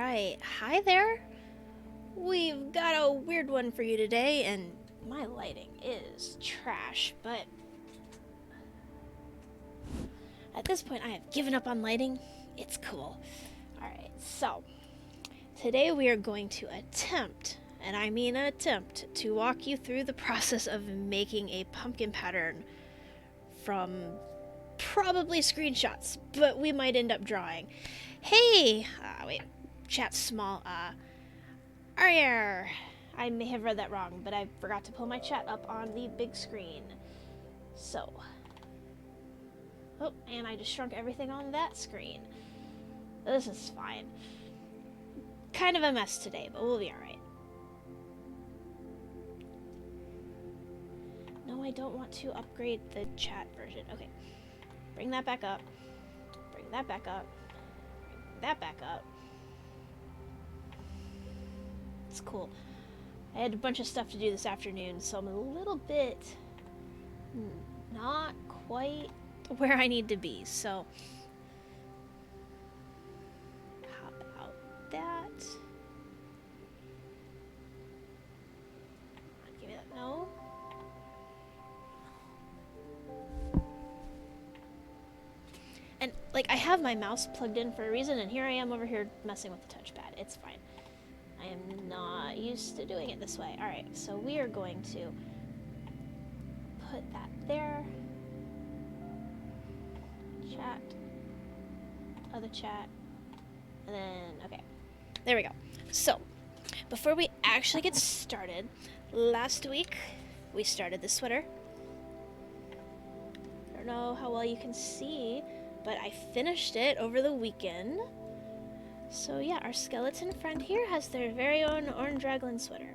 Alright, hi there. We've got a weird one for you today, and my lighting is trash, but at this point I have given up on lighting. It's cool. Alright, so today we are going to attempt, and I mean attempt, to walk you through the process of making a pumpkin pattern from probably screenshots, but we might end up drawing. Hey! Wait, chat's small. Arr, I may have read that wrong, but I forgot to pull my chat up on the big screen. So. Oh, and I just shrunk everything on that screen. This is fine. Kind of a mess today, but we'll be alright. No, I don't want to upgrade the chat version. Okay. Bring that back up. Bring that back up. Bring that back up. It's cool. I had a bunch of stuff to do this afternoon, so I'm a little bit not quite where I need to be. So how about that? Give me that. No. And like, I have my mouse plugged in for a reason, and here I am over here messing with the touchpad. It's fine. I am not used to doing it this way. Alright, so we are going to put that there. Chat. Other chat. And then, okay. There we go. So, before we actually get started, last week we started this sweater. I don't know how well you can see, but I finished it over the weekend. So yeah, our skeleton friend here has their very own orange raglan sweater.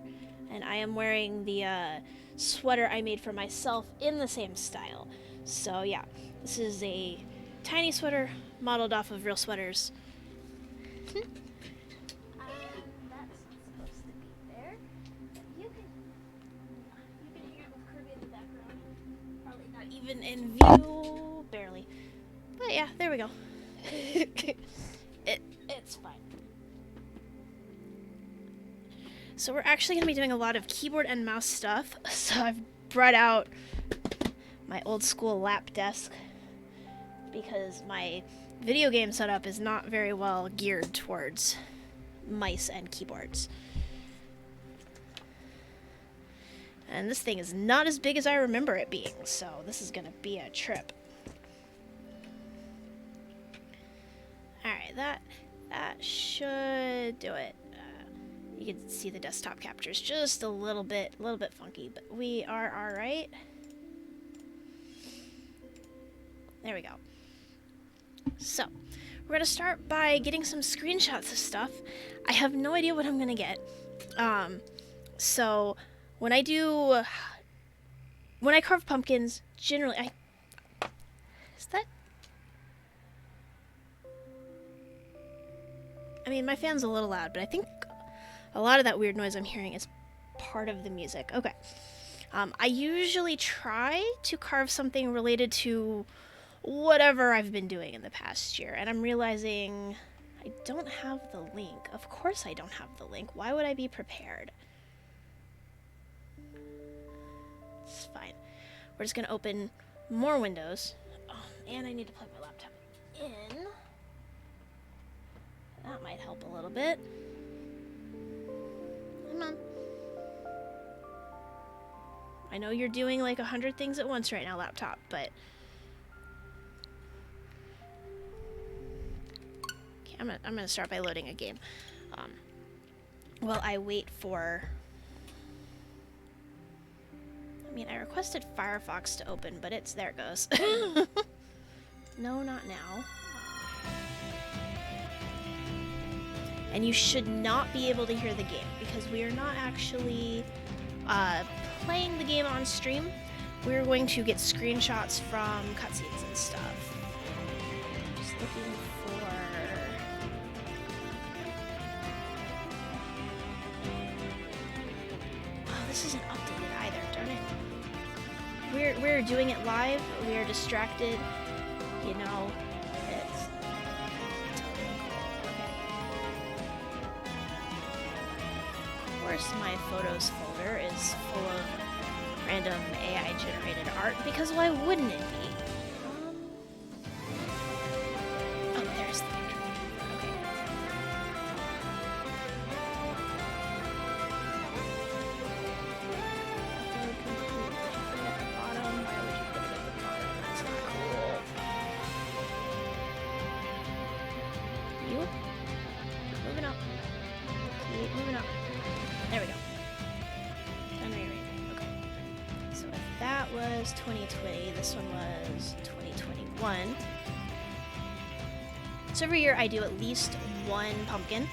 And I am wearing the sweater I made for myself in the same style. So yeah, this is a tiny sweater modeled off of real sweaters. That's not supposed to be there. You can hang out with Kirby in the background. Probably not even in view, barely. But yeah, there we go. It's fine. So we're actually going to be doing a lot of keyboard and mouse stuff. So I've brought out my old school lap desk because my video game setup is not very well geared towards mice and keyboards. And this thing is not as big as I remember it being, so this is going to be a trip. Alright, that should do it. You can see the desktop captures just a little bit funky, but we are all right. There we go. So we're gonna start by getting some screenshots of stuff. I have no idea what I'm gonna get. So when I carve pumpkins, generally is that? I mean, my fan's a little loud, but I think a lot of that weird noise I'm hearing is part of the music. Okay. I usually try to carve something related to whatever I've been doing in the past year, and I'm realizing I don't have the link. Of course I don't have the link. Why would I be prepared? It's fine. We're just going to open more windows. Oh, and I need to plug my laptop in. That might help a little bit. Come on. I know you're doing like 100 things at once right now, laptop, but okay, I'm gonna start by loading a game. While I wait for. I mean, I requested Firefox to open, but there it goes. No, not now. And you should not be able to hear the game because we are not actually playing the game on stream. We're going to get screenshots from cutscenes and stuff. Just looking for. Oh, this isn't updated either, darn it. We're doing it live. We are distracted. You know, it's totally cool. Okay. course, my photos folder is full of random AI-generated art, because why wouldn't it be? Oh, there's the picture. Okay. Upload complete. Put it at the bottom. Why would you put it at the bottom? That's not cool. You? Moving up. Keep moving up. There we go. Done rearranging. Okay. So if that was 2020, this one was 2021. So every year I do at least one pumpkin.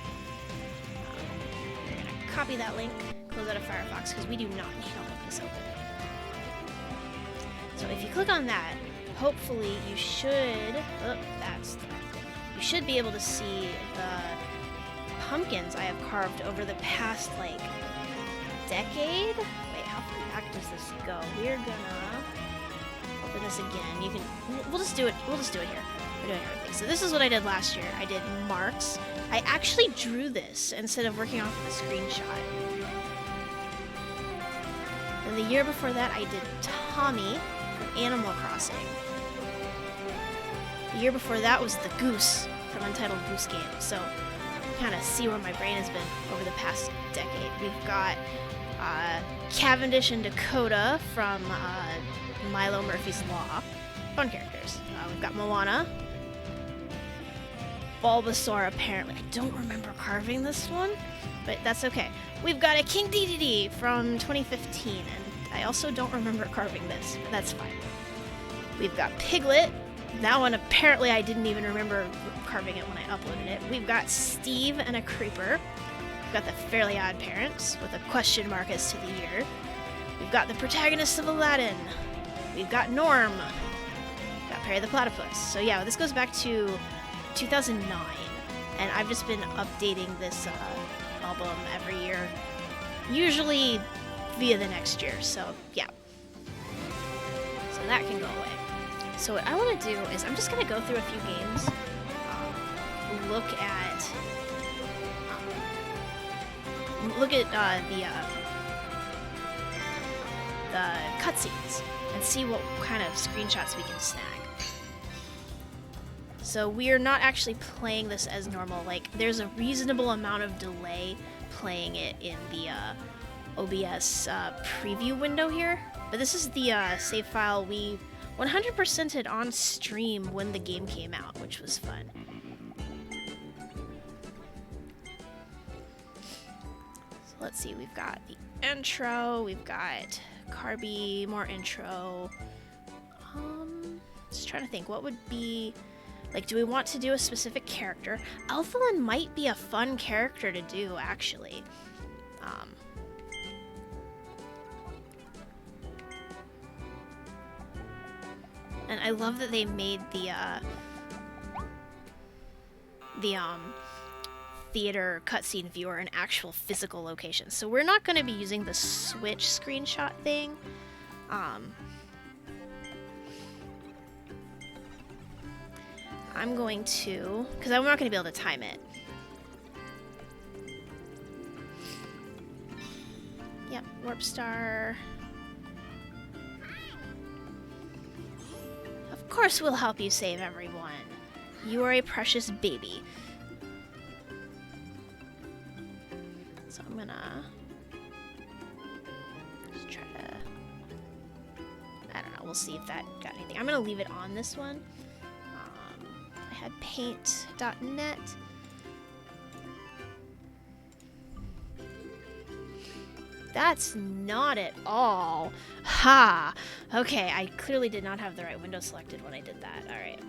We're gonna copy that link, close out of Firefox, because we do not need all of this open. So if you click on that, hopefully you should, oh, that's the wrong thing. You should be able to see the pumpkins I have carved over the past, like, decade? Wait, how far back does this go? We're gonna open this again. You can, we'll just do it here. We're doing everything. So this is what I did last year. I did marks. I actually drew this instead of working off of a screenshot. And the year before that, I did Tommy from Animal Crossing. The year before that was the Goose from Untitled Goose Game. So kind of see where my brain has been over the past decade. We've got Cavendish and Dakota from Milo Murphy's Law. Fun characters. We've got Moana. Bulbasaur, apparently. I don't remember carving this one, but that's okay. We've got a King Dedede from 2015, and I also don't remember carving this, but that's fine. We've got Piglet. That one, apparently, I didn't even remember carving it when I uploaded it. We've got Steve and a Creeper. We've got the Fairly Odd Parents with a question mark as to the year. We've got the protagonist of Aladdin. We've got Norm. We've got Perry the Platypus. So yeah, this goes back to 2009, and I've just been updating this album every year, usually via the next year, so yeah. So that can go away. So what I want to do is I'm just going to go through a few games, look at the cutscenes and see what kind of screenshots we can snag. So we are not actually playing this as normal. Like, there's a reasonable amount of delay playing it in the OBS preview window here. But this is the save file we 100%ed on stream when the game came out, which was fun. So let's see, we've got the intro, we've got Kirby, more intro. Just trying to think, what would be... Like, do we want to do a specific character? Alphalin might be a fun character to do, actually. And I love that they made the theater cutscene viewer an actual physical location. So we're not going to be using the Switch screenshot thing. I'm going to, because I'm not going to be able to time it. Yep, Warp Star. Of course we'll help you save everyone. You are a precious baby. So I'm gonna just try to, I don't know, we'll see if that got anything. I'm gonna leave it on this one. I had paint.net. That's not at all. Ha! Okay, I clearly did not have the right window selected when I did that. Alright.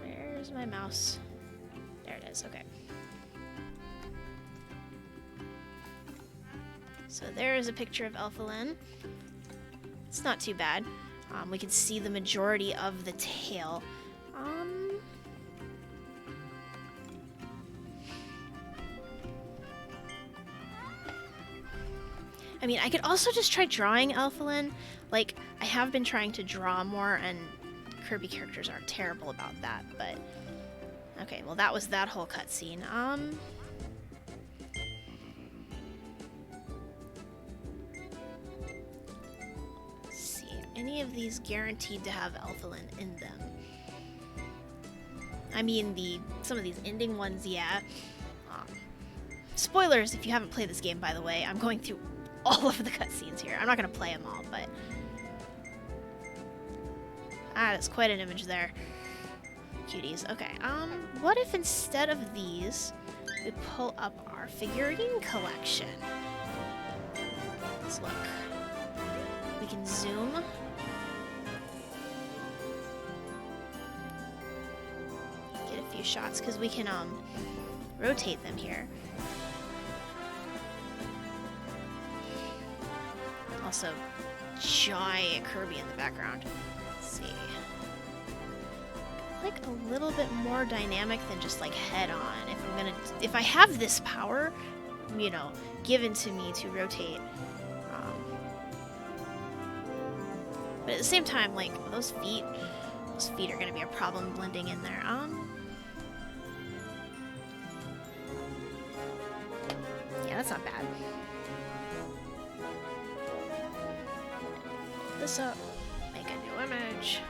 Where's my mouse? There it is, okay. So there is a picture of Alphalin. It's not too bad. We can see the majority of the tail. I mean, I could also just try drawing Elfilin. Like, I have been trying to draw more, and Kirby characters are terrible about that, but... Okay, well that was that whole cutscene. Let's see. Any of these guaranteed to have Elfilin in them? I mean, some of these ending ones, yeah. Spoilers if you haven't played this game, by the way. I'm going through all of the cutscenes here. I'm not going to play them all, but... Ah, that's quite an image there. Cuties. Okay, what if instead of these, we pull up our figurine collection? Let's look. We can zoom. Get a few shots, because we can, rotate them here. Also, giant Kirby in the background. Let's see. Like a little bit more dynamic than just like head on. If I have this power, you know, given to me to rotate, but at the same time, like those feet are gonna be a problem blending in there. Yeah, that's not bad. This up, make a new image.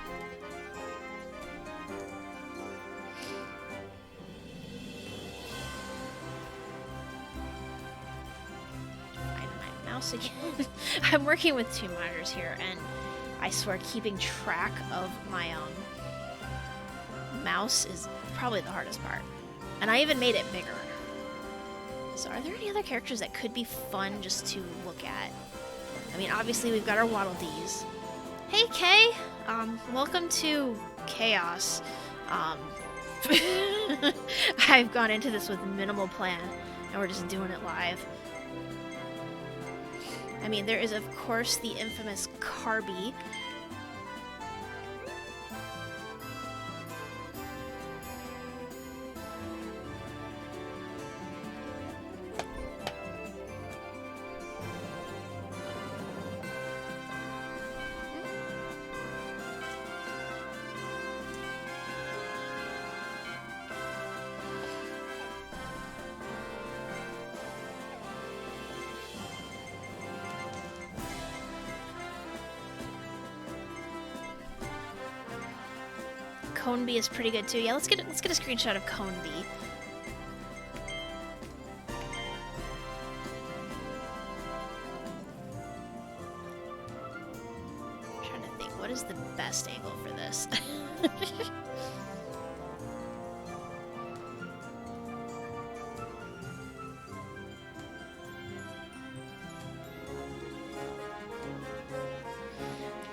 Again. I'm working with two monitors here, and I swear keeping track of my mouse is probably the hardest part. And I even made it bigger. So are there any other characters that could be fun just to look at? I mean, obviously we've got our Waddle Dees. Hey Kay! Welcome to Chaos. I've gone into this with minimal plan, and we're just doing it live. I mean, there is, of course, the infamous Kirby. Coneby is pretty good too. Yeah, let's get a screenshot of Coneby. I'm trying to think, what is the best angle for this?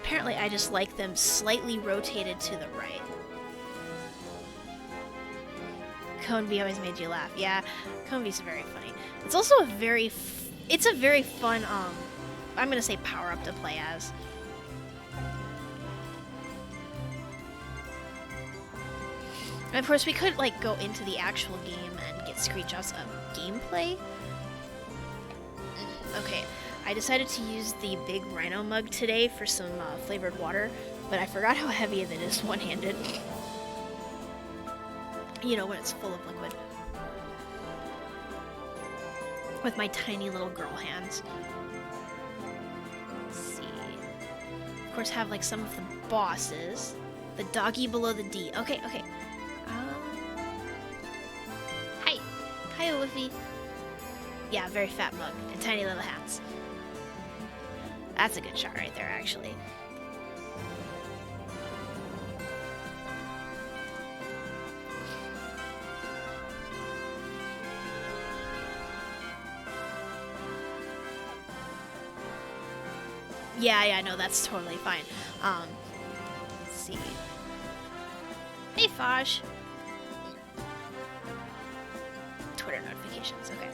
Apparently, I just like them slightly rotated to the right. Coneby always made you laugh. Yeah, Coneby's very funny. It's also a very fun, I'm gonna say power-up to play as. And of course, we could, like, go into the actual game and get screenshots of gameplay. Okay, I decided to use the big rhino mug today for some flavored water, but I forgot how heavy it is one-handed. You know, when it's full of liquid. With my tiny little girl hands. Let's see. Of course, have like some of the bosses. The doggy below the D. Okay, okay. Hi. Hi, Woofy. Yeah, very fat mug and tiny little hands. That's a good shot right there, actually. Yeah, no, that's totally fine. Let's see. Hey, Fosh. Twitter notifications, okay.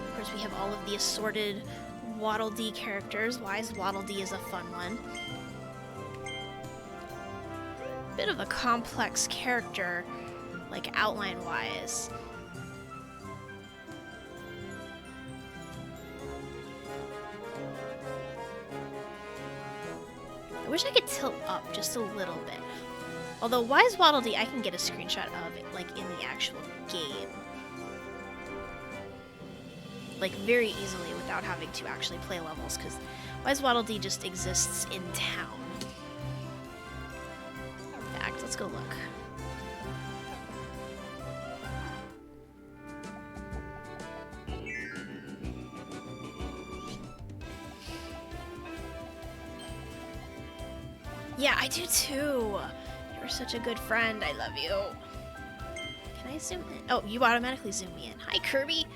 Of course, we have all of the assorted Waddle Dee characters. Wise Waddle Dee is a fun one. Bit of a complex character. like outline-wise. I wish I could tilt up just a little bit. Although Wise Waddle Dee, I can get a screenshot of it, like in the actual game. Like very easily without having to actually play levels, because Wise Waddle Dee just exists in town. In fact, let's go look. Yeah, I do too. You're such a good friend. I love you. Can I zoom in? Oh, you automatically zoom me in. Hi, Kirby.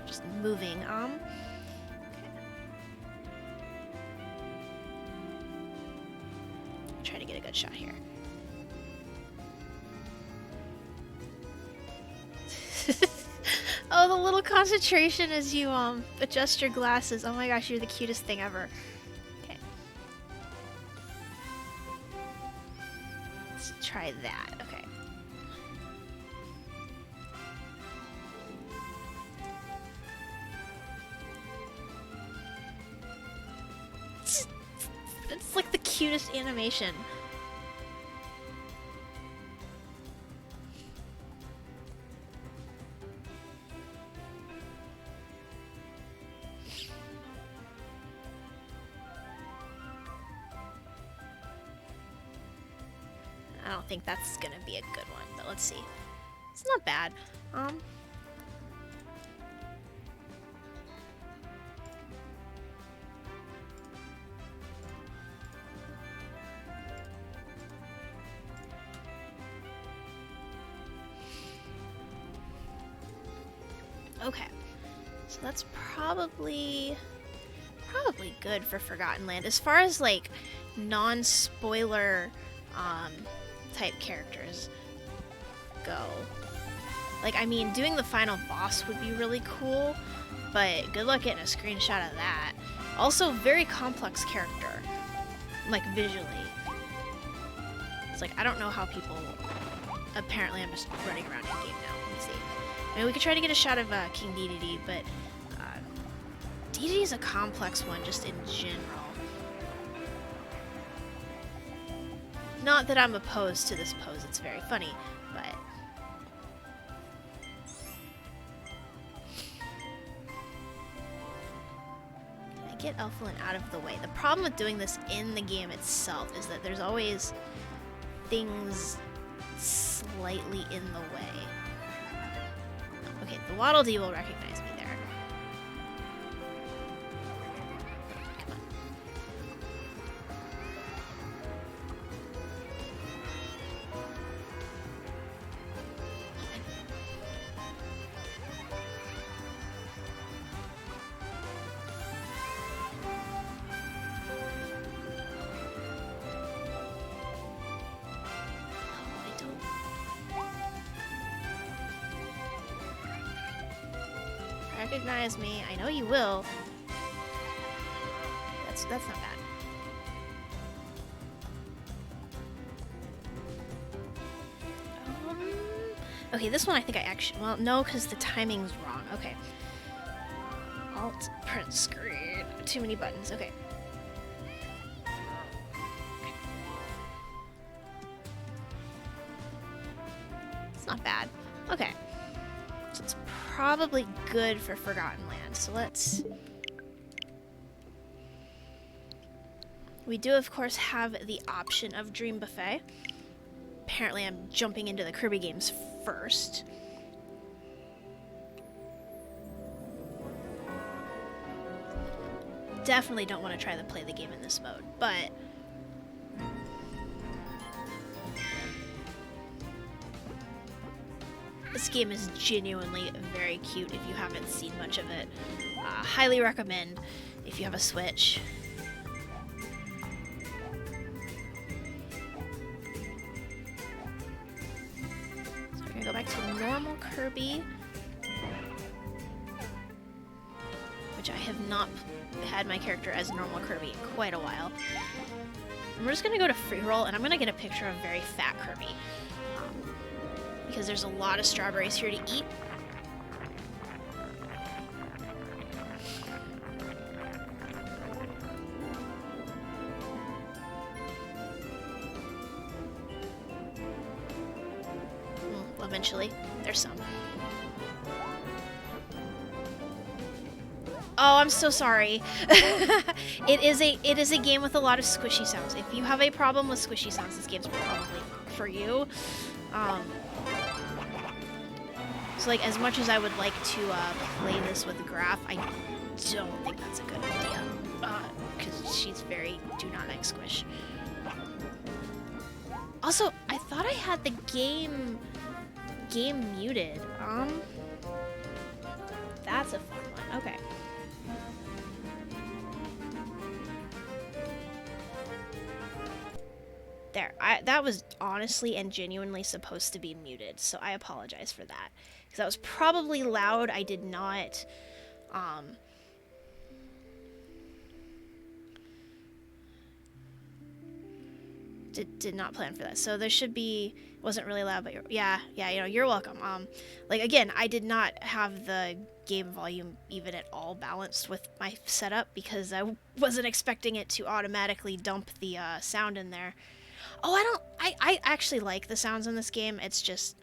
Just moving. Okay. Try to get a good shot here. Oh, the little concentration as you adjust your glasses. Oh my gosh, you're the cutest thing ever. Okay. Let's try that. Okay. It's like the cutest animation. I don't think that's gonna be a good one, but let's see. It's not bad. Okay, so that's probably good for Forgotten Land. As far as like non-spoiler type characters go. Like, I mean, doing the final boss would be really cool, but good luck getting a screenshot of that. Also, very complex character, like visually. It's like, I don't know how people, apparently I'm just running around in game now. Let me see. I mean, we could try to get a shot of King Dedede, but Dedede's a complex one just in general. Not that I'm opposed to this pose, it's very funny, but... Can I get Elflin out of the way? The problem with doing this in the game itself is that there's always things slightly in the way. Okay, the Waddle Dee will recognize me there. Come on. Recognize me. I know you will. That's not bad. Okay, this one I think I actually... Well, no, because the timing's wrong. Okay. Alt, print screen. Too many buttons. Okay. It's not bad. Okay. So it's probably good for Forgotten Land. So let's... We do, of course, have the option of Dream Buffet. Apparently, I'm jumping into the Kirby games first. Definitely don't want to try to play the game in this mode, but... This game is genuinely very cute if you haven't seen much of it. Highly recommend if you have a Switch. So we're gonna go back to normal Kirby. which I have not had my character as normal Kirby in quite a while. And we're just gonna go to free roll, and I'm gonna get a picture of very fat Kirby. Because there's a lot of strawberries here to eat. Eventually, there's some. Oh, I'm so sorry. It is a game with a lot of squishy sounds. If you have a problem with squishy sounds, this game's probably not for you. So like, as much as I would like to play this with Graph, I don't think that's a good idea. Because she's very do not like squish. Also, I thought I had the game muted. That's a fun one. Okay. There. That was honestly and genuinely supposed to be muted, so I apologize for that. Because that was probably loud. I did not, did not plan for that. So there should be, wasn't really loud, but yeah, you know, you're welcome. Like, again, I did not have the game volume even at all balanced with my setup because I wasn't expecting it to automatically dump the sound in there. Oh, I actually like the sounds in this game. It's just,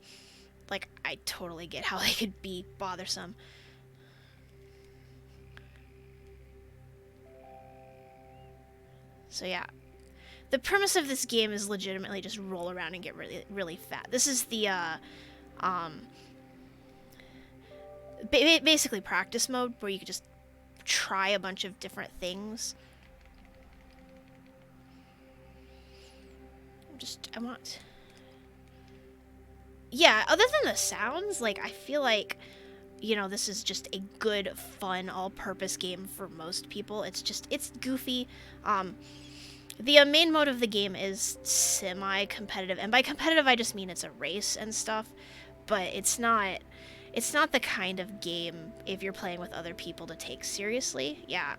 like, I totally get how they could be bothersome. So yeah. The premise of this game is legitimately just roll around and get really, really fat. This is the, basically practice mode where you can just try a bunch of different things. Yeah, other than the sounds, like, I feel like, you know, this is just a good, fun, all-purpose game for most people. It's goofy. The main mode of the game is semi-competitive, and by competitive I just mean it's a race and stuff, but it's not the kind of game, if you're playing with other people, to take seriously. Yeah.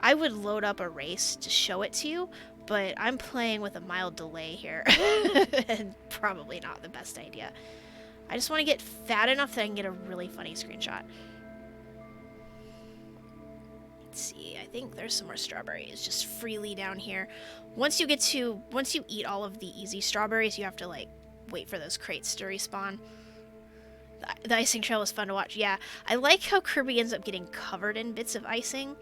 I would load up a race to show it to you, but I'm playing with a mild delay here, and probably not the best idea. I just want to get fat enough that I can get a really funny screenshot. Let's see, I think there's some more strawberries just freely down here. Once you eat all of the easy strawberries, you have to, like, wait for those crates to respawn. The icing trail was fun to watch. Yeah, I like how Kirby ends up getting covered in bits of icing.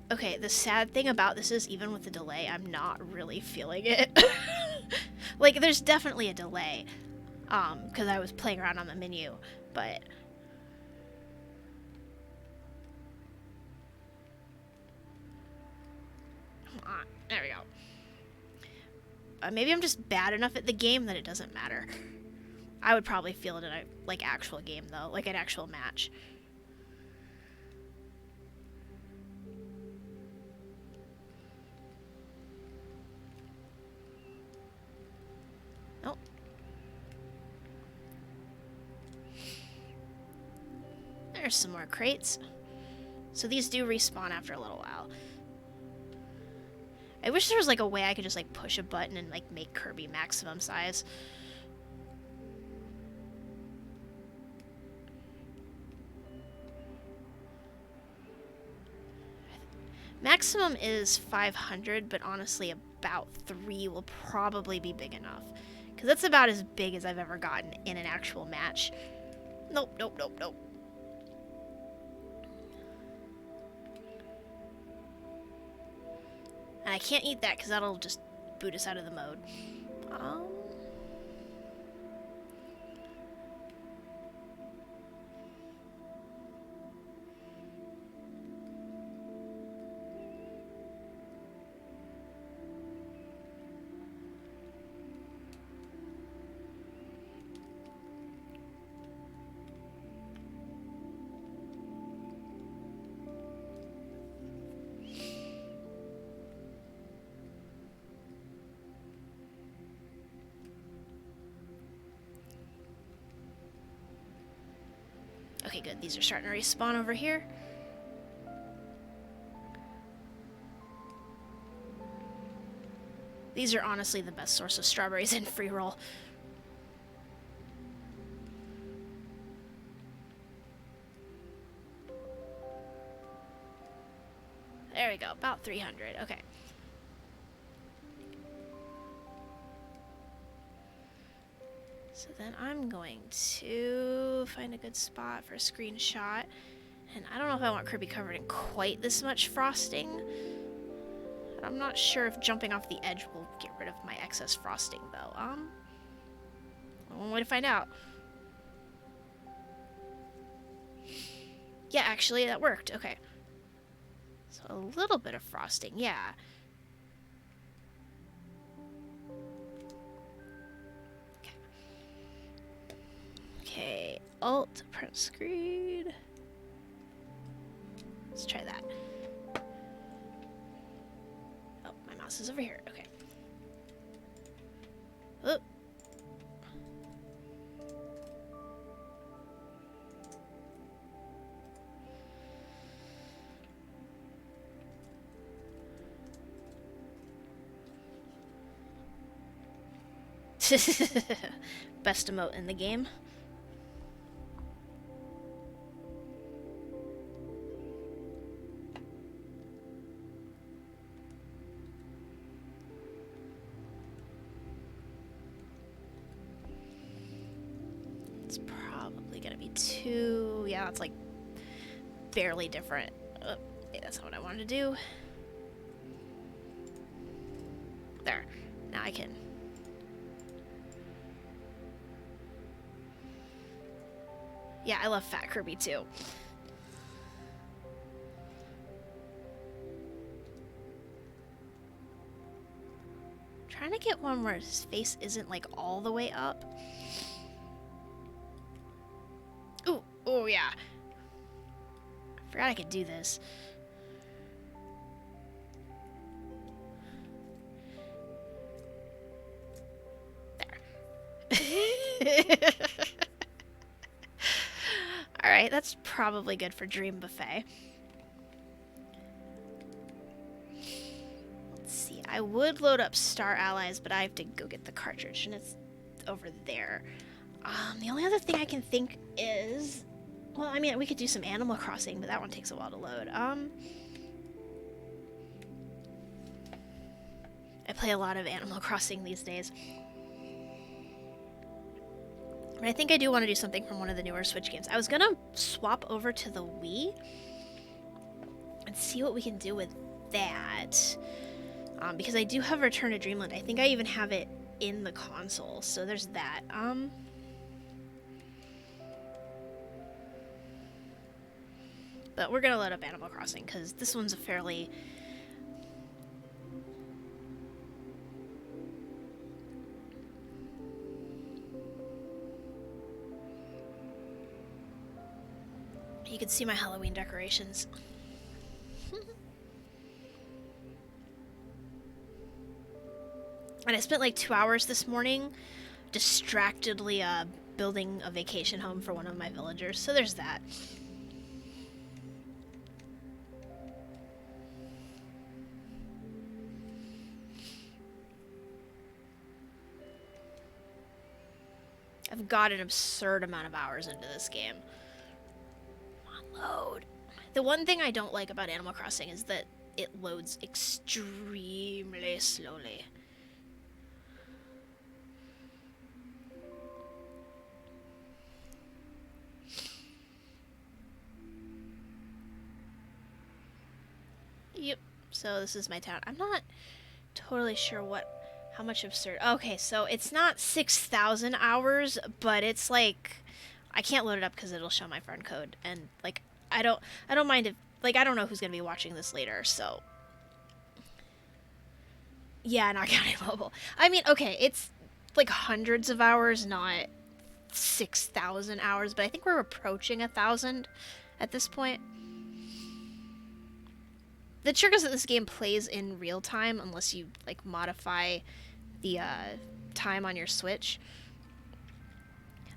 Okay, the sad thing about this is, even with the delay, I'm not really feeling it. Like, there's definitely a delay, because I was playing around on the menu, but... Come on, there we go. Maybe I'm just bad enough at the game that it doesn't matter. I would probably feel it in a, like, actual game, though, like an actual match. Nope. There's some more crates. So these do respawn after a little while. I wish there was, like, a way I could just, like, push a button and, like, make Kirby maximum size. Maximum is 500, but honestly about 3 will probably be big enough. Because that's about as big as I've ever gotten in an actual match. Nope, nope, nope, nope. And I can't eat that because that'll just boot us out of the mode. Okay, good. These are starting to respawn over here. These are honestly the best source of strawberries in free roll. There we go, about 300. Okay. So then I'm going to find a good spot for a screenshot. And I don't know if I want Kirby covered in quite this much frosting. I'm not sure if jumping off the edge will get rid of my excess frosting, though. One way to find out. Yeah, actually, that worked. Okay. So a little bit of frosting, yeah. Okay, Alt, print screen. Let's try that. Oh, my mouse is over here. Okay. Oh. Best emote in the game. It's probably gonna be too... Yeah, that's like barely different. Oh, yeah, that's not what I wanted to do. There. Now I can... Yeah, I love Fat Kirby too. Trying to get one where his face isn't like all the way up. Ooh, oh yeah. I forgot I could do this. There. Alright, that's probably good for Dream Buffet. Let's see, I would load up Star Allies, but I have to go get the cartridge, and it's over there. The only other thing I can think is... Well, I mean, we could do some Animal Crossing, but that one takes a while to load. I play a lot of Animal Crossing these days. But I think I do want to do something from one of the newer Switch games. I was going to swap over to the Wii and see what we can do with that. Because I do have Return to Dreamland. I think I even have it in the console. So there's that. But we're going to load up Animal Crossing because this one's a fairly... You can see my Halloween decorations. And I spent like 2 hours this morning distractedly building a vacation home for one of my villagers. So there's that. I've got an absurd amount of hours into this game. Load. The one thing I don't like about Animal Crossing is that it loads extremely slowly. Yep. So this is my town. I'm not totally sure how much absurd. Okay, so it's not 6,000 hours, but it's like I can't load it up because it'll show my friend code, and like I don't mind if like I don't know who's gonna be watching this later, so yeah, not counting mobile. I mean, okay, it's like hundreds of hours, not 6,000 hours, but I think we're approaching 1,000 at this point. The trick is that this game plays in real time unless you like modify the time on your Switch.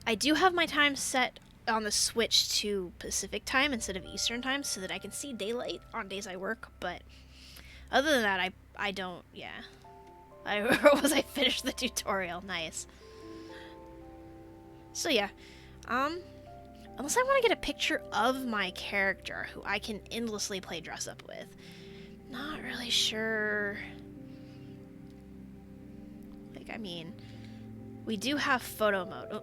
I do have my time set on the switch to Pacific time instead of Eastern time so that I can see daylight on days I work. But other than that, I don't. Yeah. I finished the tutorial. Nice. So yeah, unless I want to get a picture of my character who I can endlessly play dress up with. Not really sure. Like, I mean, we do have photo mode. Oh.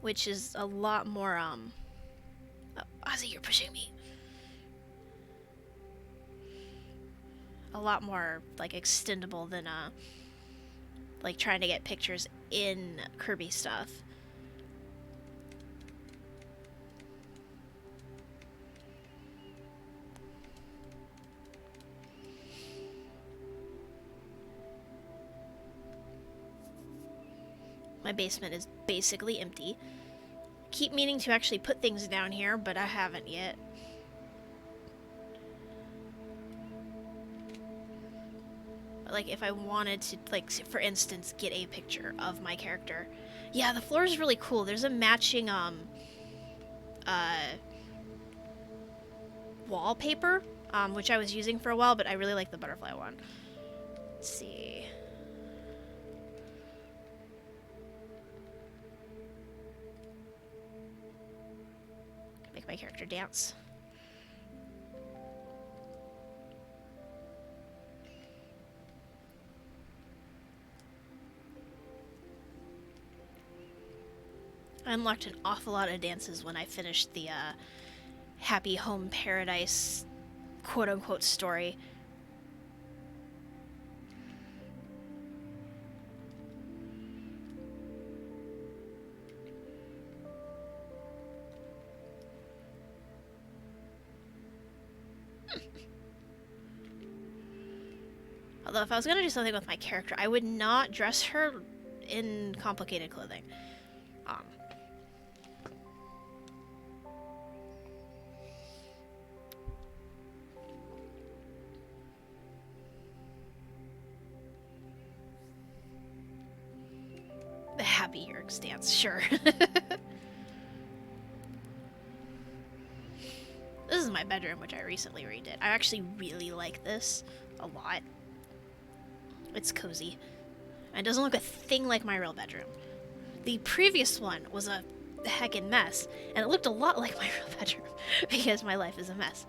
Which is a lot more, oh, Ozzy, you're pushing me. A lot more, like, extendable than, like, trying to get pictures in Kirby stuff. My basement is basically empty. Keep meaning to actually put things down here, but I haven't yet. Like, if I wanted to, like, for instance, get a picture of my character. Yeah, the floor is really cool. There's a matching, wallpaper, which I was using for a while, but I really like the butterfly one. Let's see. Make my character dance. I unlocked an awful lot of dances when I finished the Happy Home Paradise quote-unquote story. Although if I was going to do something with my character, I would not dress her in complicated clothing. The Happy Yerks dance, sure. This is my bedroom, which I recently redid. I actually really like this a lot. It's cozy. And it doesn't look a thing like my real bedroom. The previous one was a heckin' mess, and it looked a lot like my real bedroom, because my life is a mess.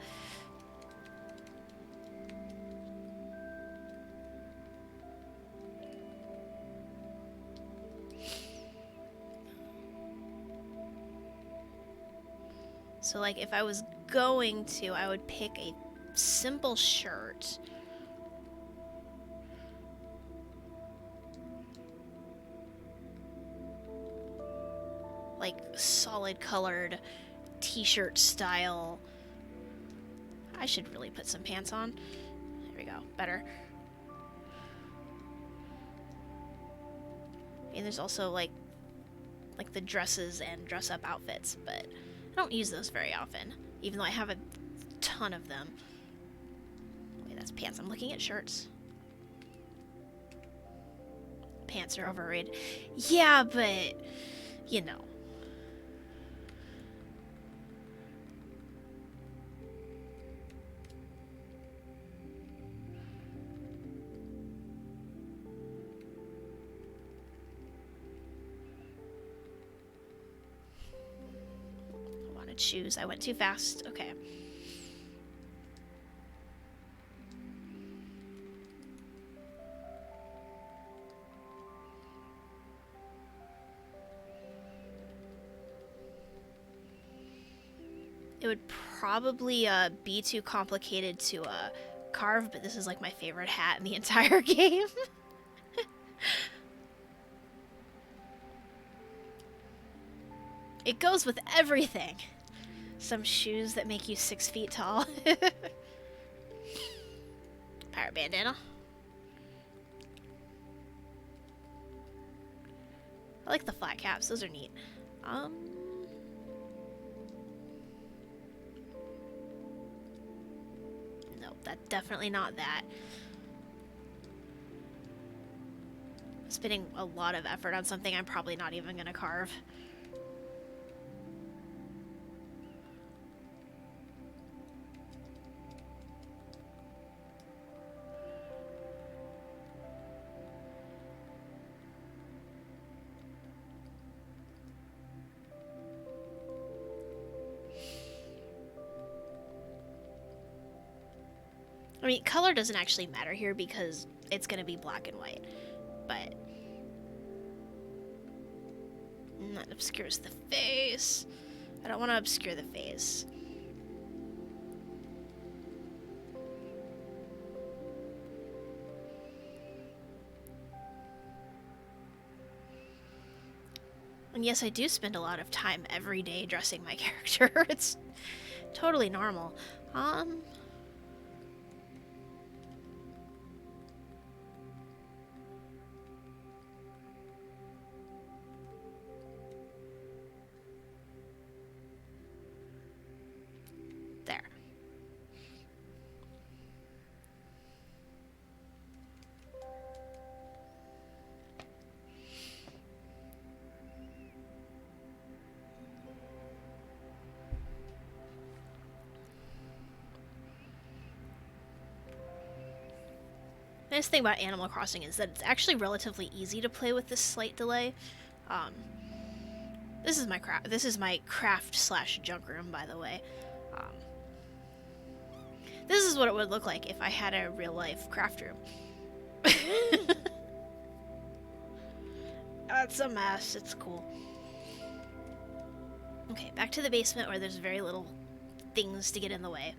So, like, if I was going to, I would pick a simple shirt. Like, solid colored t-shirt style. I should really put some pants on. There we go. Better. And there's also, like the dresses and dress-up outfits, but I don't use those very often, even though I have a ton of them. Wait, that's pants. I'm looking at shirts. Pants are overrated. Yeah, but, you know. Shoes. I went too fast. Okay. It would probably be too complicated to carve, but this is like my favorite hat in the entire game. It goes with everything. Some shoes that make you 6 feet tall. Pirate bandana. I like the flat caps. Those are neat. No, that's definitely not that. spending a lot of effort on something I'm probably not even gonna carve. I mean, color doesn't actually matter here because it's gonna be black and white, but that obscures the face. I don't want to obscure the face. And yes, I do spend a lot of time every day dressing my character. It's totally normal. There. The nice thing about Animal Crossing is that it's actually relatively easy to play with this slight delay. This is my craft slash junk room, by the way. This is what it would look like if I had a real life craft room. It's a mess. It's cool. Okay, back to the basement where there's very little things to get in the way.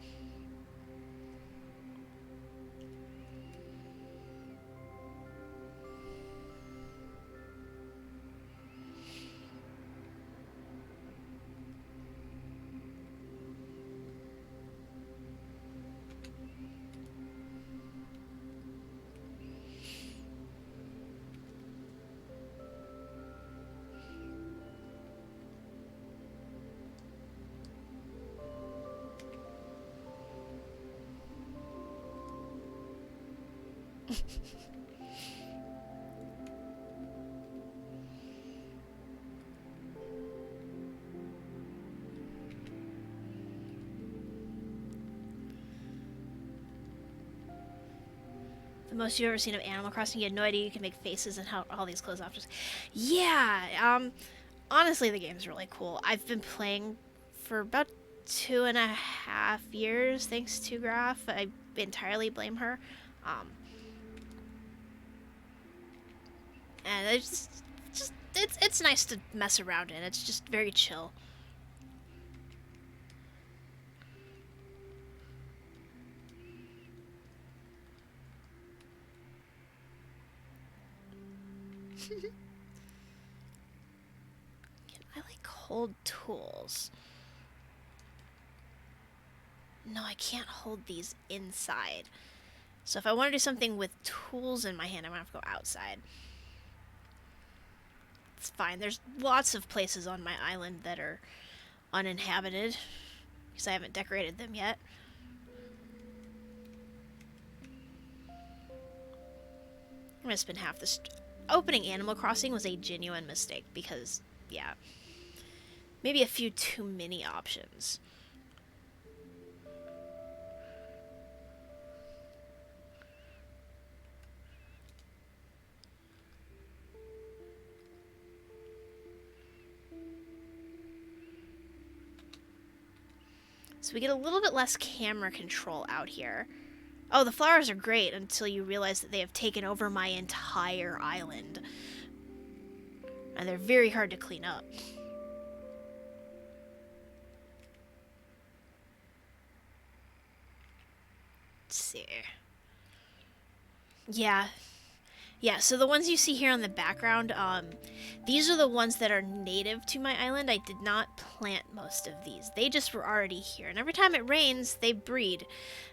The most you've ever seen of Animal Crossing, you had no idea you can make faces and how all these clothes options. Yeah, honestly, the game's really cool. I've been playing for about 2.5 years, thanks to Graph. I entirely blame her. And it's nice to mess around in. It's just very chill. I like hold tools. No, I can't hold these inside. So if I want to do something with tools in my hand, I'm gonna have to go outside. It's fine. There's lots of places on my island that are uninhabited because I haven't decorated them yet. I'm gonna spend half this. Opening Animal Crossing was a genuine mistake because, yeah, maybe a few too many options. So we get a little bit less camera control out here. Oh, the flowers are great until you realize that they have taken over my entire island. And they're very hard to clean up. Let's see. Yeah. Yeah, so the ones you see here on the background, these are the ones that are native to my island. I did not plant most of these. They just were already here. And every time it rains, they breed.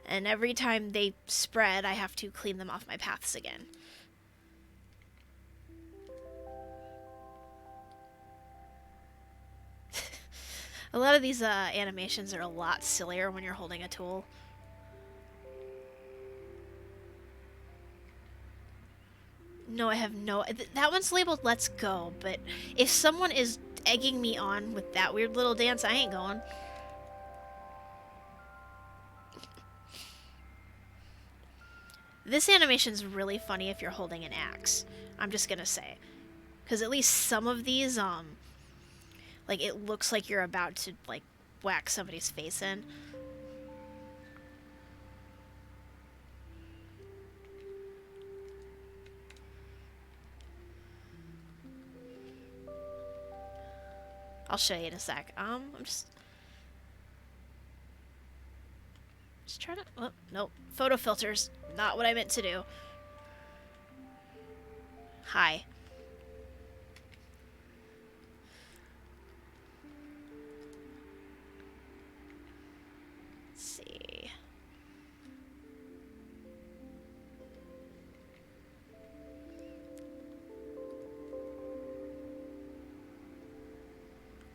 And every time they spread, I have to clean them off my paths again. A lot of these animations are a lot sillier when you're holding a tool. No, I have no... that one's labeled Let's Go, but if someone is egging me on with that weird little dance, I ain't going. This animation's really funny if you're holding an axe. I'm just gonna say. Because at least some of these, like, it looks like you're about to, like, whack somebody's face in. I'll show you in a sec. I'm just trying to... oh, nope. Photo filters. Not what I meant to do. Hi. Let's see.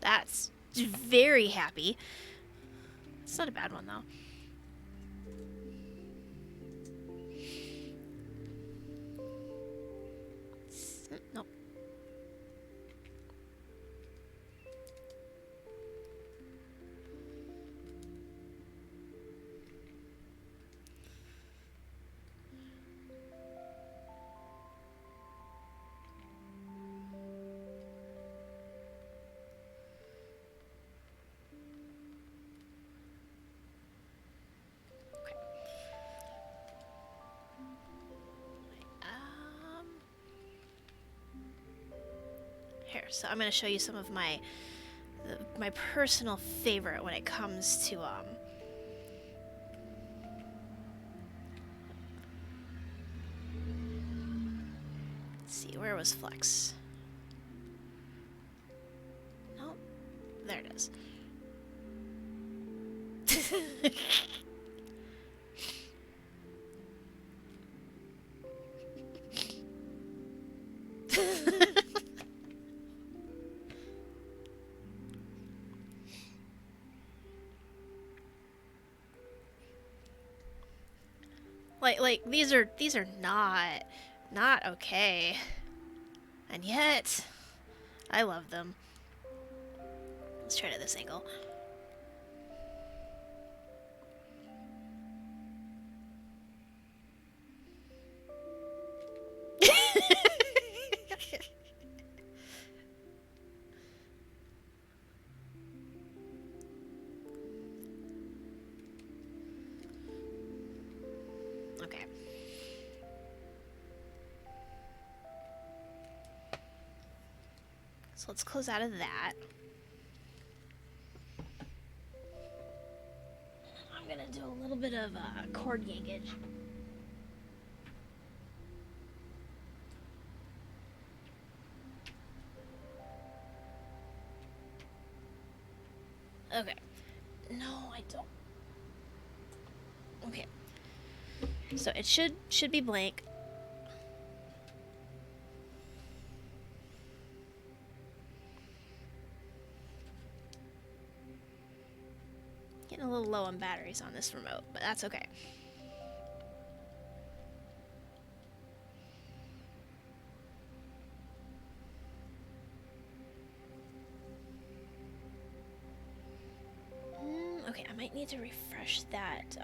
That's very happy. It's not a bad one, though. Nope. Here, so I'm going to show you some of my personal favorite when it comes to let's see, where was Flex? Nope. There it is. like these are not okay. And yet I love them. Let's try to this angle. Okay. So let's close out of that. I'm gonna do a little bit of cord yankage. Okay. No, I don't. Okay. So it should be blank. Getting a little low on batteries on this remote, but that's okay. Okay, I might need to refresh that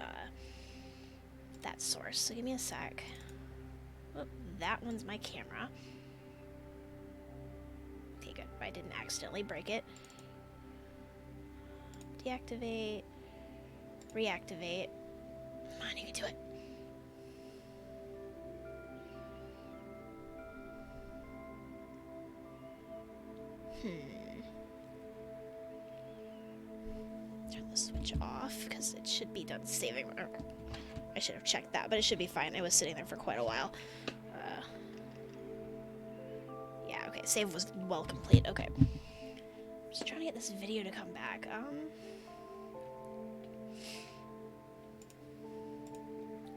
that source. So give me a sec. Oh, that one's my camera. Okay, good. I didn't accidentally break it. Deactivate. Reactivate. Come on, you can do it. Turn the switch off, because it should be done saving. I should have checked that, but it should be fine. I was sitting there for quite a while. Yeah, okay. Save was well complete. Okay. Just trying to get this video to come back.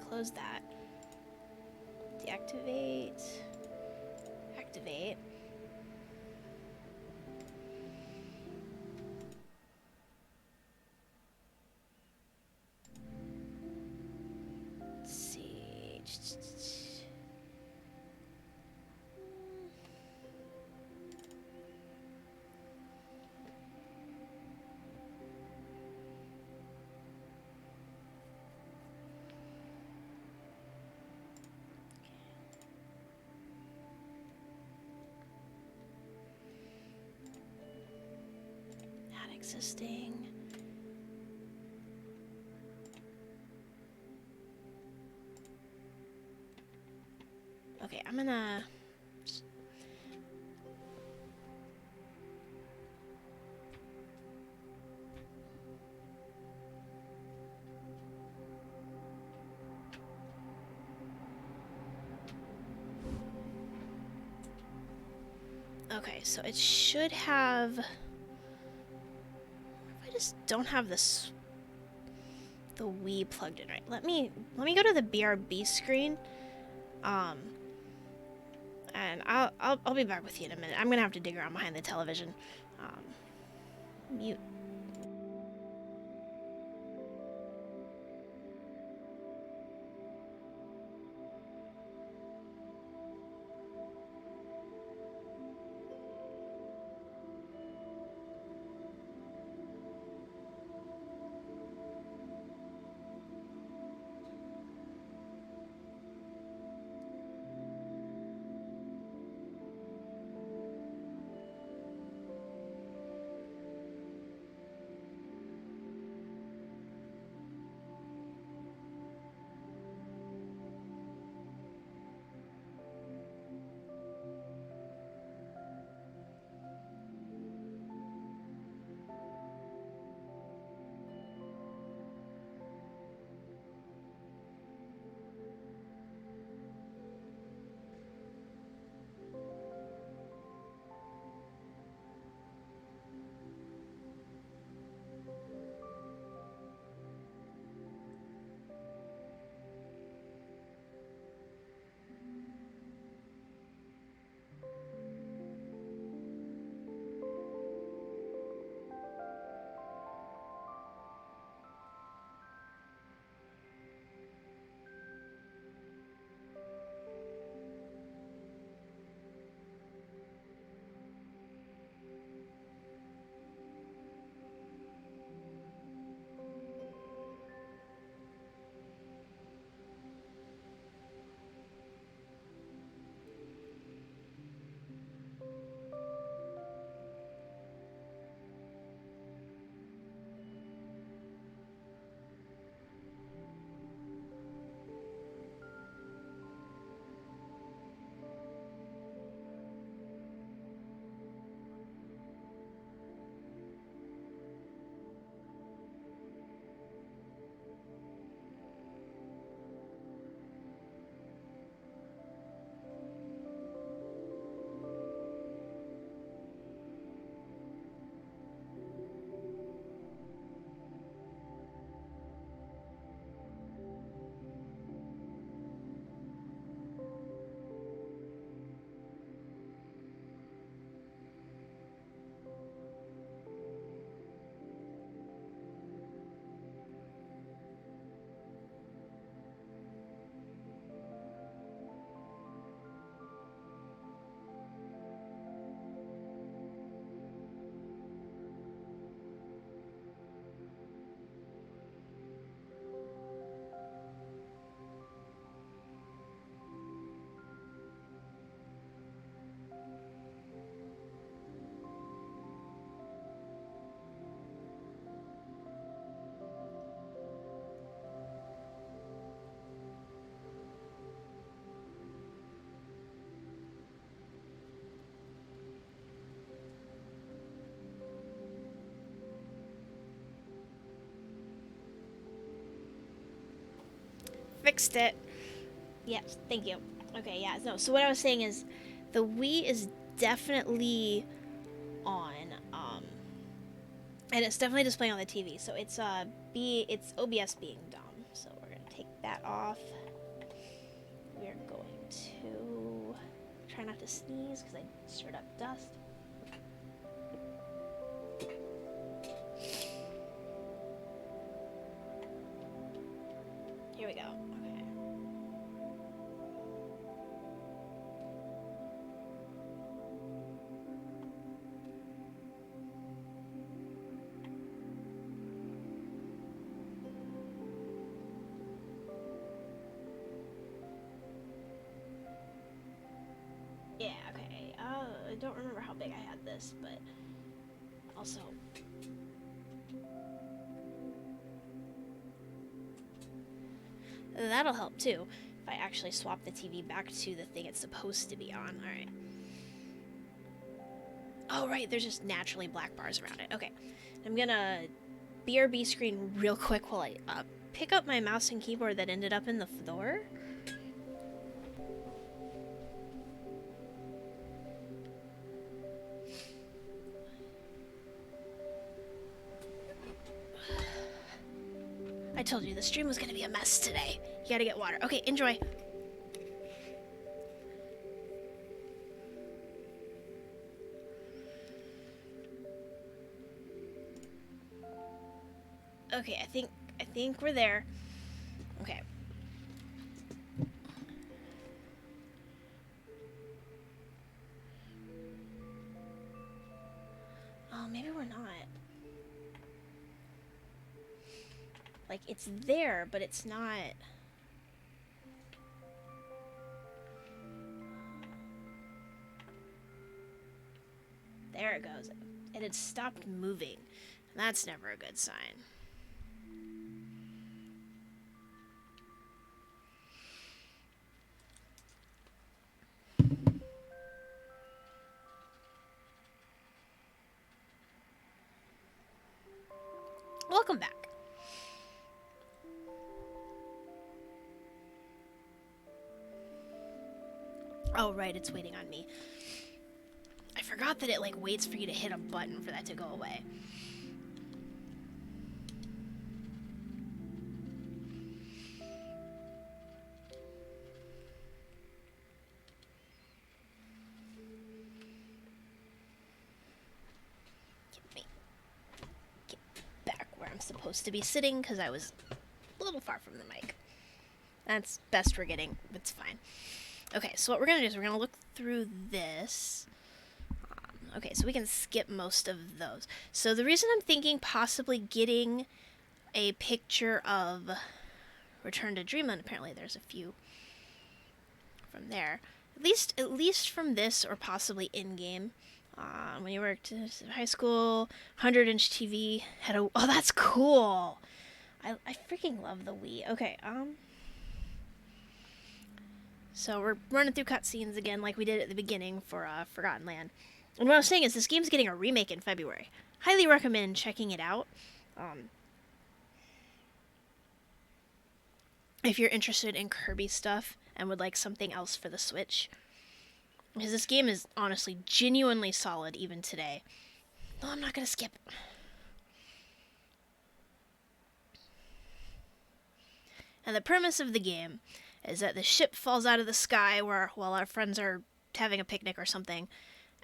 Close that. Deactivate. Activate. Let's see. existing. Okay, I'm gonna... Okay, so it should have... I just don't have this... the Wii plugged in right. Let me go to the BRB screen. And I'll be back with you in a minute. I'm gonna have to dig around behind the television. Mute. Fixed it. Yes, thank you. Okay, yeah, no, so what I was saying is the Wii is definitely on, and it's definitely displaying on the TV, so it's it's OBS being dumb, so we're gonna take that off. We're going to try not to sneeze, because I stirred up dust. Here we go. Okay. Yeah, okay. I don't remember how big I had this, but also That'll help too, if I actually swap the TV back to the thing it's supposed to be on. Alright. Oh, right, there's just naturally black bars around it. Okay. I'm gonna BRB screen real quick while I pick up my mouse and keyboard that ended up in the floor. I told you the stream was gonna be a mess today. You gotta get water. Okay, enjoy. Okay, I think we're there. Okay. Oh, maybe we're not. Like, it's there, but it's not. There it goes. It had stopped moving. That's never a good sign. Welcome back. Oh, right, it's waiting on me. I forgot that it, like, waits for you to hit a button for that to go away. Get back where I'm supposed to be sitting, because I was a little far from the mic. That's best we're getting. It's fine. Okay, so what we're going to do is we're going to look through this. Okay, so we can skip most of those. So the reason I'm thinking possibly getting a picture of Return to Dreamland, apparently there's a few from there. At least from this, or possibly in-game. When you worked in high school, 100-inch TV had a... Oh, that's cool! I freaking love the Wii. Okay, so we're running through cutscenes again like we did at the beginning for Forgotten Land. And what I was saying is this game's getting a remake in February. Highly recommend checking it out. If you're interested in Kirby stuff and would like something else for the Switch. Because this game is honestly genuinely solid even today. No, I'm not going to skip. And the premise of the game is that the ship falls out of the sky while our friends are having a picnic or something,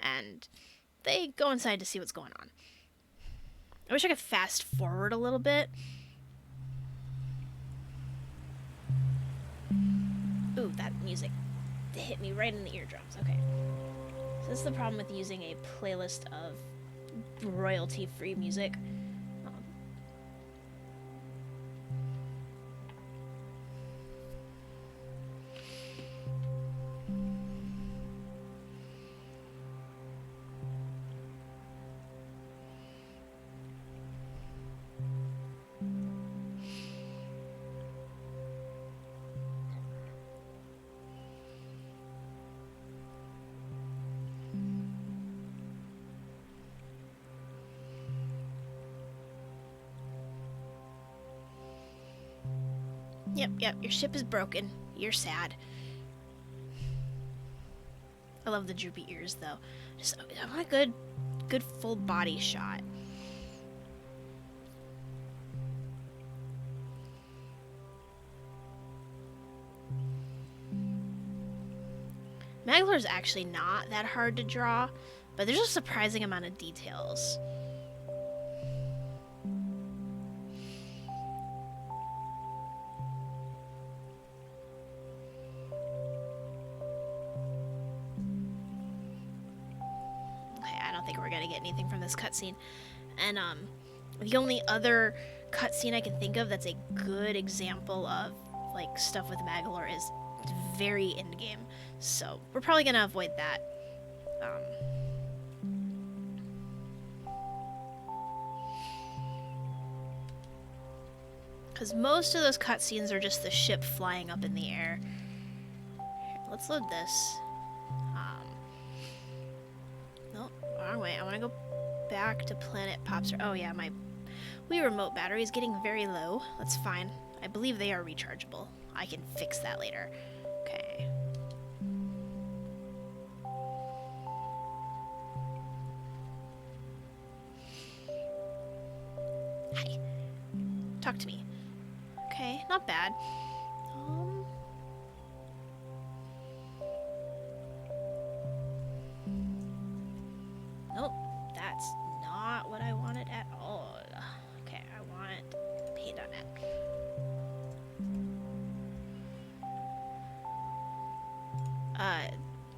and they go inside to see what's going on. I wish I could fast forward a little bit. Ooh, that music hit me right in the eardrums. Okay. So this is the problem with using a playlist of royalty-free music. Yep, your ship is broken. You're sad. I love the droopy ears, though. I want a good full body shot. Magolor is actually not that hard to draw, but there's a surprising amount of details. Anything from this cutscene, and the only other cutscene I can think of that's a good example of like stuff with Magolor is very end game, so we're probably gonna avoid that. Because most of those cutscenes are just the ship flying up in the air. Here, let's load this. No, wrong way. I want to go back to Planet Pops. Oh yeah, my Wii Remote battery is getting very low. That's fine. I believe they are rechargeable. I can fix that later. Okay. Hi. Talk to me. Okay, not bad. Nope, that's not what I wanted at all. Okay, I want paint on it.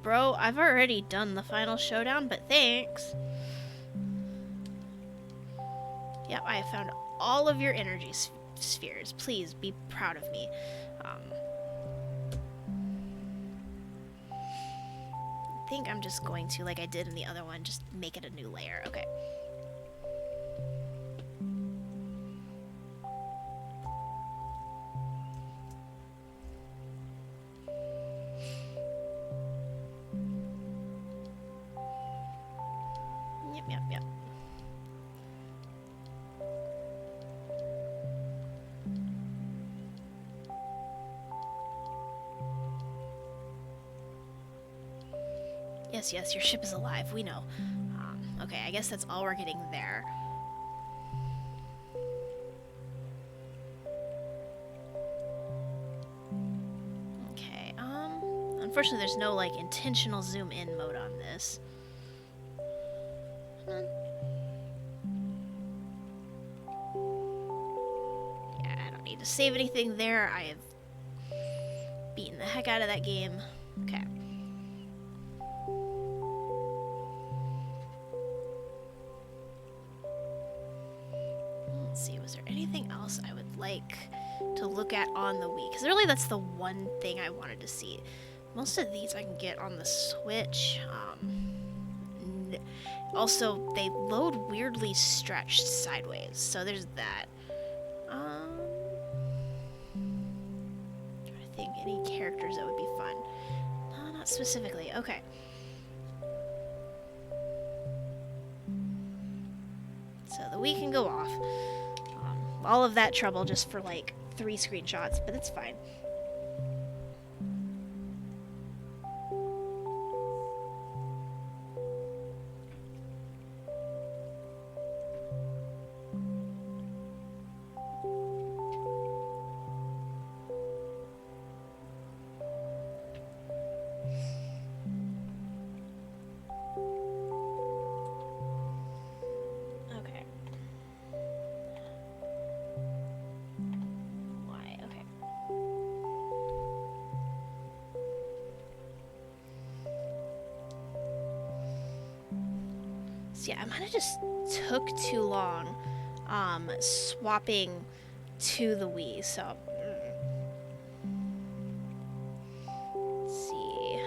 Bro, I've already done the final showdown, but thanks. Yep, I have found all of your energy spheres. Please be proud of me. I think I'm just going to, like I did in the other one, just make it a new layer. Okay. Yep. Yes, your ship is alive. We know. Okay, I guess that's all we're getting there. Okay, unfortunately there's no, like, intentional zoom in mode on this. Come on. Yeah, I don't need to save anything there. I have beaten the heck out of that game. Okay. Let's see, was there anything else I would like to look at on the Wii? Because really that's the one thing I wanted to see. Most of these I can get on the Switch. Also, they load weirdly stretched sideways, so there's that. Trying to think any characters that would be fun. No, not specifically. Okay. So the Wii can go off. All of that trouble just for like 3 screenshots, but it's fine. Yeah, I might have just took too long swapping to the Wii, so let's see.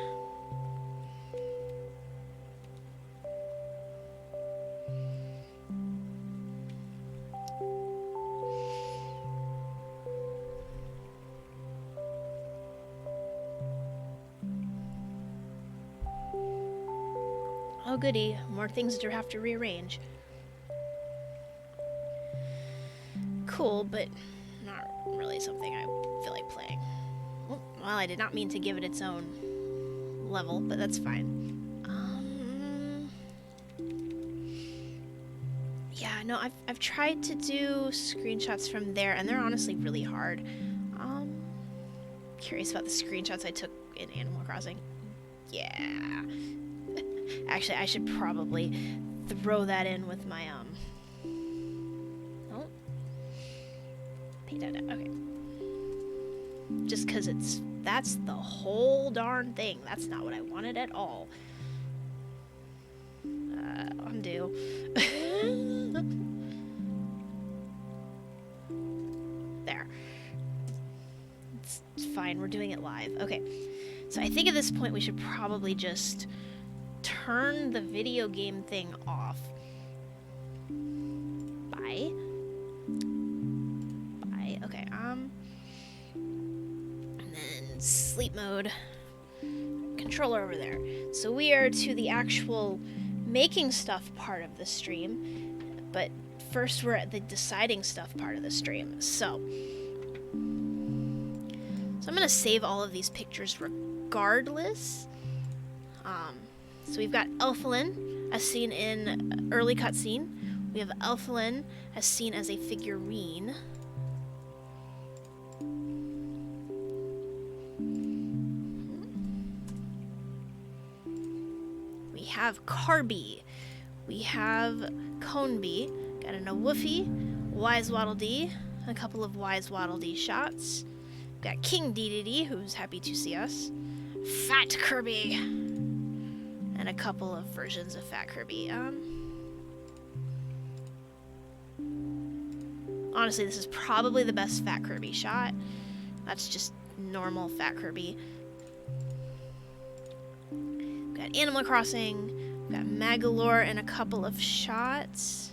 Oh goody, more things to have to rearrange. Cool, but not really something I feel like playing. Well, I did not mean to give it its own level, but that's fine. Yeah, no, I've tried to do screenshots from there, and they're honestly really hard. Curious about the screenshots I took in Animal Crossing. Yeah. Actually, I should probably throw that in with my, oh. Okay. Just because that's the whole darn thing. That's not what I wanted at all. Undo. There. It's fine, we're doing it live. Okay. So I think at this point we should probably just turn the video game thing off. Bye. Okay, sleep mode. Controller over there. So we are to the actual making stuff part of the stream, but first we're at the deciding stuff part of the stream. So I'm gonna save all of these pictures regardless. So we've got Elflin as seen in early cutscene. We have Elflin as seen as a figurine. We have Kirby. We have Coneby. Got a Woofy, Wise Waddle Dee, a couple of Wise Waddle Dee shots. Got King Dedede, who's happy to see us. Fat Kirby. And a couple of versions of Fat Kirby. Honestly, this is probably the best Fat Kirby shot. That's just normal Fat Kirby. We've got Animal Crossing. We've got Magalore and a couple of shots.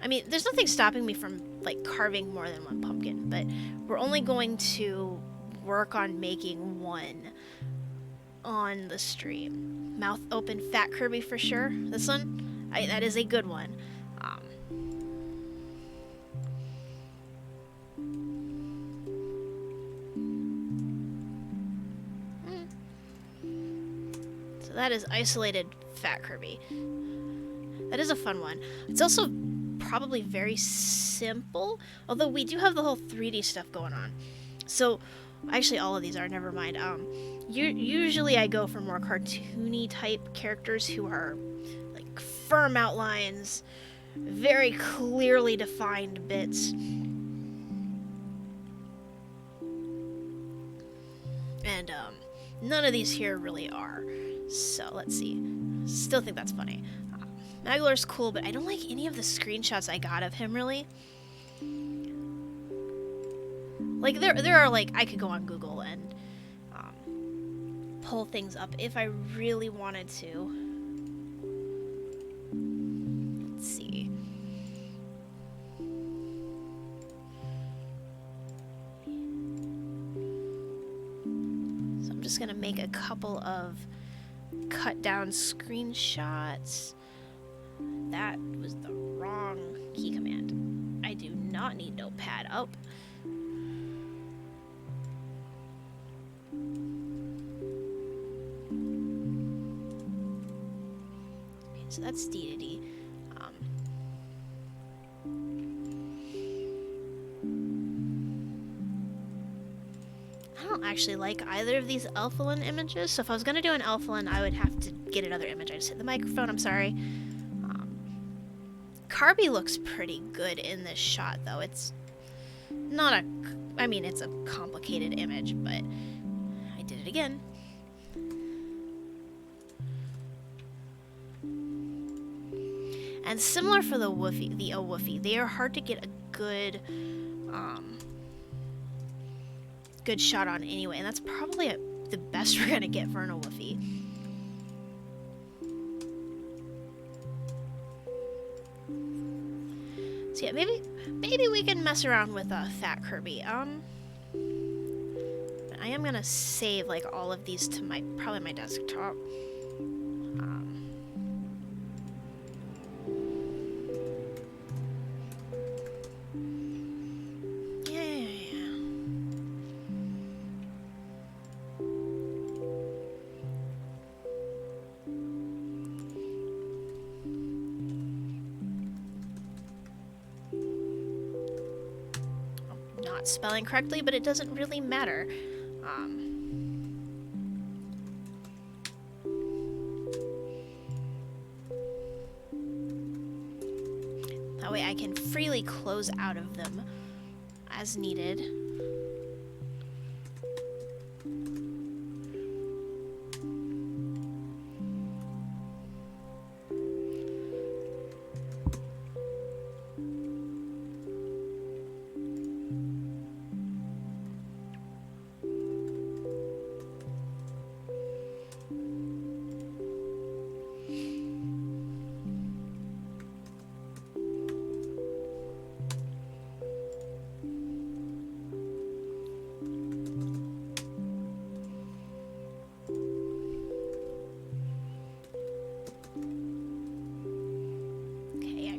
I mean, there's nothing stopping me from, like, carving more than one pumpkin, but we're only going to work on making one on the stream. Mouth open Fat Kirby for sure. This one, that is a good one. So that is isolated Fat Kirby. That is a fun one. It's also probably very simple, although we do have the whole 3D stuff going on. So actually all of these are, never mind. Usually I go for more cartoony type characters who are like firm outlines, very clearly defined bits. And none of these here really are. So let's see. Still think that's funny. Magalore's cool, but I don't like any of the screenshots I got of him, really. Like, there are, like, I could go on Google and pull things up if I really wanted to. Let's see. So I'm just gonna make a couple of cut down screenshots. That was the wrong key command. I do not need Notepad up. Okay, so that's Dedede. I don't actually like either of these Elflin images, so if I was gonna do an Elflin, I would have to get another image. I just hit the microphone, I'm sorry. Kirby looks pretty good in this shot, though. It's not a... I mean, it's a complicated image, but I did it again. And similar for the Woofy, they are hard to get a good, good shot on anyway, and that's probably the best we're gonna get for an Woofy. So yeah, maybe we can mess around with Fat Kirby. But I am gonna save like all of these to probably my desktop. Spelling correctly, but it doesn't really matter. That way I can freely close out of them as needed.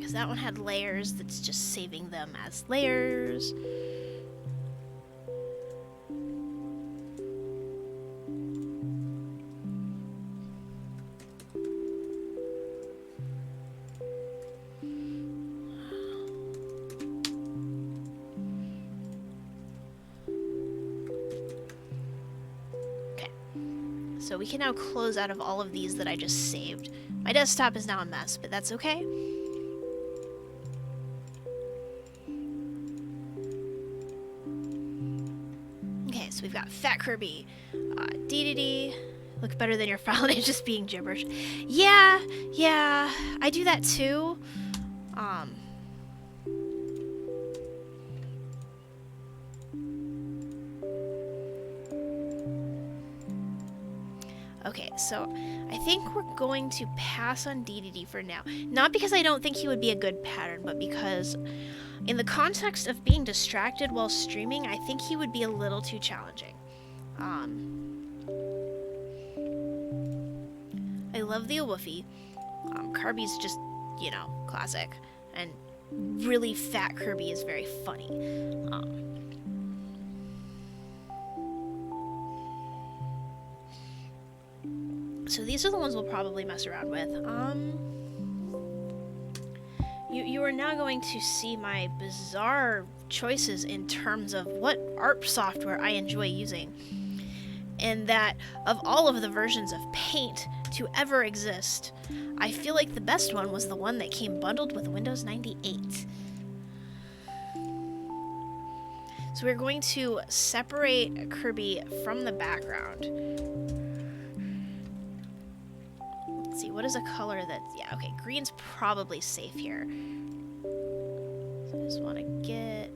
because that one had layers. That's just saving them as layers. So we can now close out of all of these that I just saved. My desktop is now a mess, but that's okay. Okay, so we've got Fat Kirby, DDD, look better than your file name just being gibberish. Yeah, I do that too. Okay, so I think we're going to pass on DDD for now. Not because I don't think he would be a good pattern, but because in the context of being distracted while streaming, I think he would be a little too challenging. I love the Woofy. Kirby's just, you know, classic. And really fat Kirby is very funny. So these are the ones we'll probably mess around with. You are now going to see my bizarre choices in terms of what art software I enjoy using. And that of all of the versions of Paint to ever exist, I feel like the best one was the one that came bundled with Windows 98. So we're going to separate Kirby from the background. Let's see, what is a color that's... Yeah, okay, green's probably safe here. So I just want to get...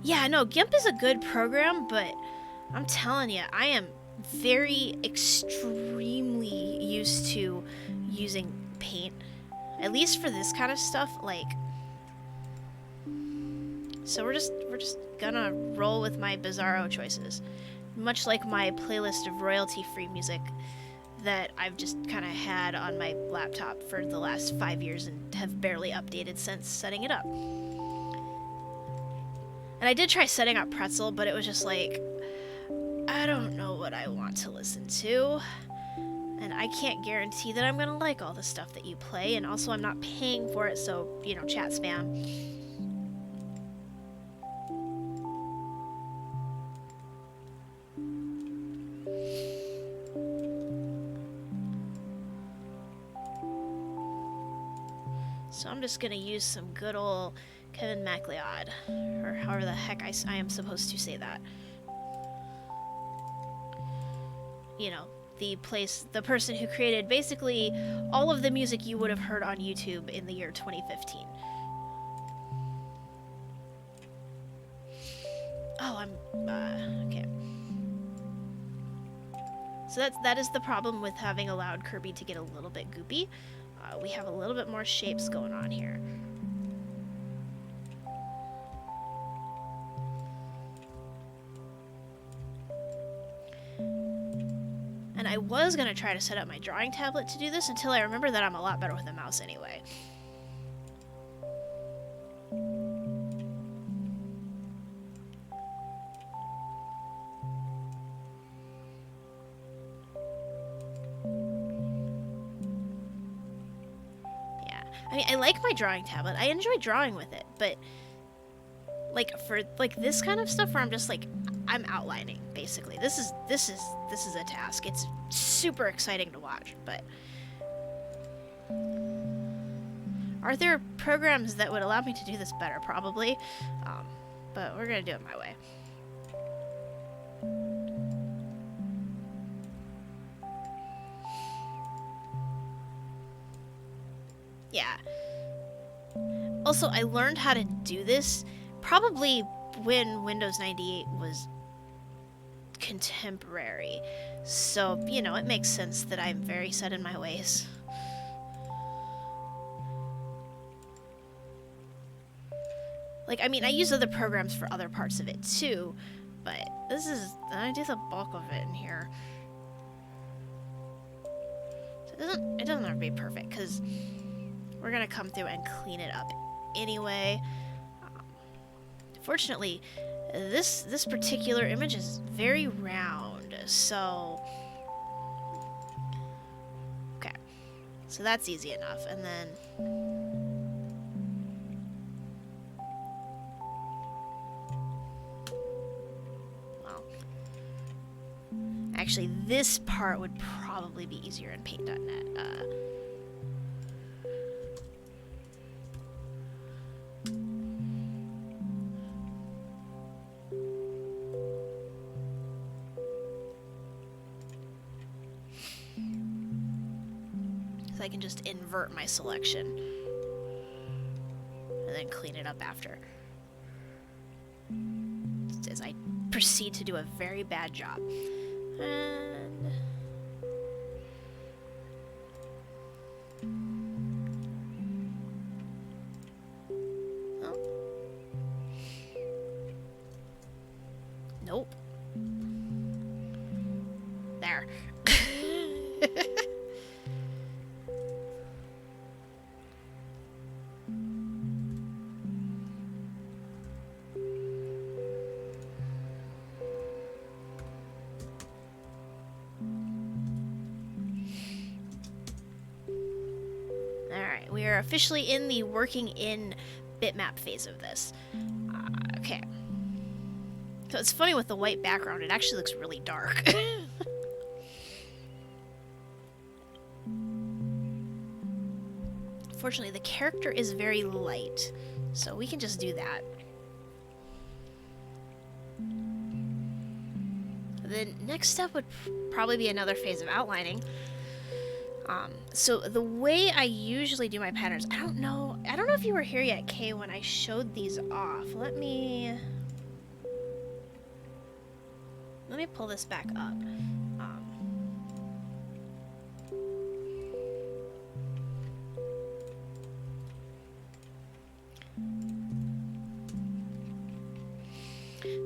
Yeah, no, GIMP is a good program, but I'm telling you, I am very extremely used to using Paint. At least for this kind of stuff, like... So we're just gonna roll with my bizarro choices. Much like my playlist of royalty-free music that I've just kind of had on my laptop for the last 5 years and have barely updated since setting it up. And I did try setting up Pretzel, but it was just like, I don't know what I want to listen to. And I can't guarantee that I'm gonna like all the stuff that you play, and also I'm not paying for it, so, you know, chat spam. So I'm just gonna use some good old Kevin MacLeod, or however the heck I am supposed to say that. You know, the person who created basically all of the music you would have heard on YouTube in the year 2015. Oh, okay. So that is the problem with having allowed Kirby to get a little bit goopy. We have a little bit more shapes going on here. And I was going to try to set up my drawing tablet to do this until I remember that I'm a lot better with a mouse anyway. I mean, I like my drawing tablet. I enjoy drawing with it, but like for like this kind of stuff where I'm just like I'm outlining basically. This is a task. It's super exciting to watch, but are there programs that would allow me to do this better? Probably. But we're going to do it my way. Yeah. Also, I learned how to do this probably when Windows 98 was contemporary. So, you know, it makes sense that I'm very set in my ways. Like, I mean, I use other programs for other parts of it too, but I do the bulk of it in here. So it doesn't have to be perfect, because we're gonna come through and clean it up anyway. Fortunately, this particular image is very round, so okay, so that's easy enough. And then well, actually this part would probably be easier in paint.net. I can just invert my selection and then clean it up after, as I proceed to do a very bad job. And oh. Nope. There. We are officially in the working in bitmap phase of this. Okay. So it's funny with the white background, it actually looks really dark. Fortunately, the character is very light, so we can just do that. The next step would probably be another phase of outlining. So the way I usually do my patterns, I don't know if you were here yet, Kay, when I showed these off. Let me pull this back up.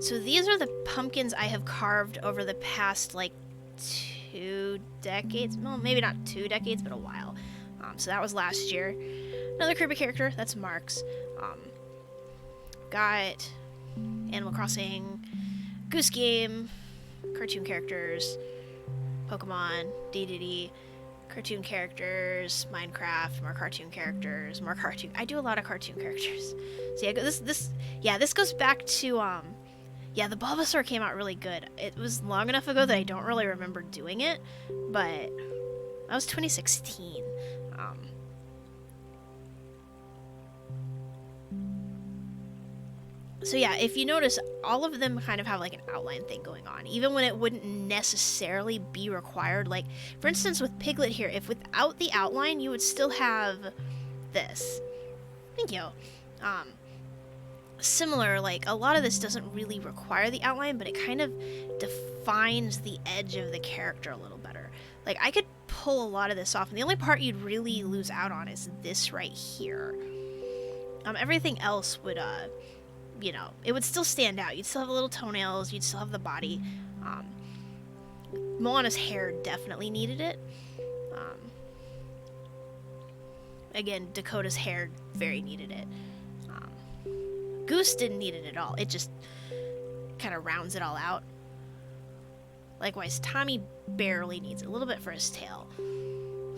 So these are the pumpkins I have carved over the past, like, 2 decades. Well, maybe not 2 decades, but a while. So that was last year. Another Kirby character, that's Mark's. Got Animal Crossing, Goose Game, cartoon characters, Pokemon, DDD, cartoon characters, Minecraft, more cartoon characters, more cartoon. I do a lot of cartoon characters. So yeah, this goes back to yeah, the Bulbasaur came out really good. It was long enough ago that I don't really remember doing it, but that was 2016. So yeah, if you notice, all of them kind of have like an outline thing going on, even when it wouldn't necessarily be required. Like, for instance, with Piglet here, if without the outline, you would still have this. Thank you. Similar, like, a lot of this doesn't really require the outline, but it kind of defines the edge of the character a little better. Like, I could pull a lot of this off, and the only part you'd really lose out on is this right here. Everything else would, you know, it would still stand out. You'd still have the little toenails, you'd still have the body. Moana's hair definitely needed it. Again, Dakota's hair very needed it. Goose didn't need it at all. It just kind of rounds it all out. Likewise, Tommy barely needs it. A little bit for his tail.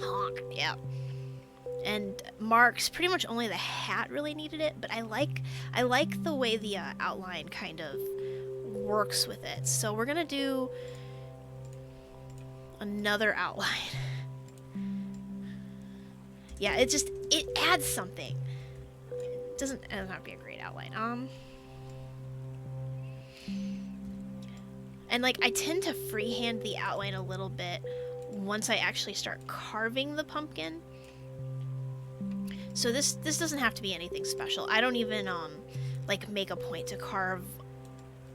Honk, yeah. And Mark's pretty much only the hat really needed it, but I like the way the outline kind of works with it. So we're gonna do another outline. Yeah, it adds something. It doesn't have to be a great outline. And like, I tend to freehand the outline a little bit once I actually start carving the pumpkin. So this doesn't have to be anything special. I don't even like make a point to carve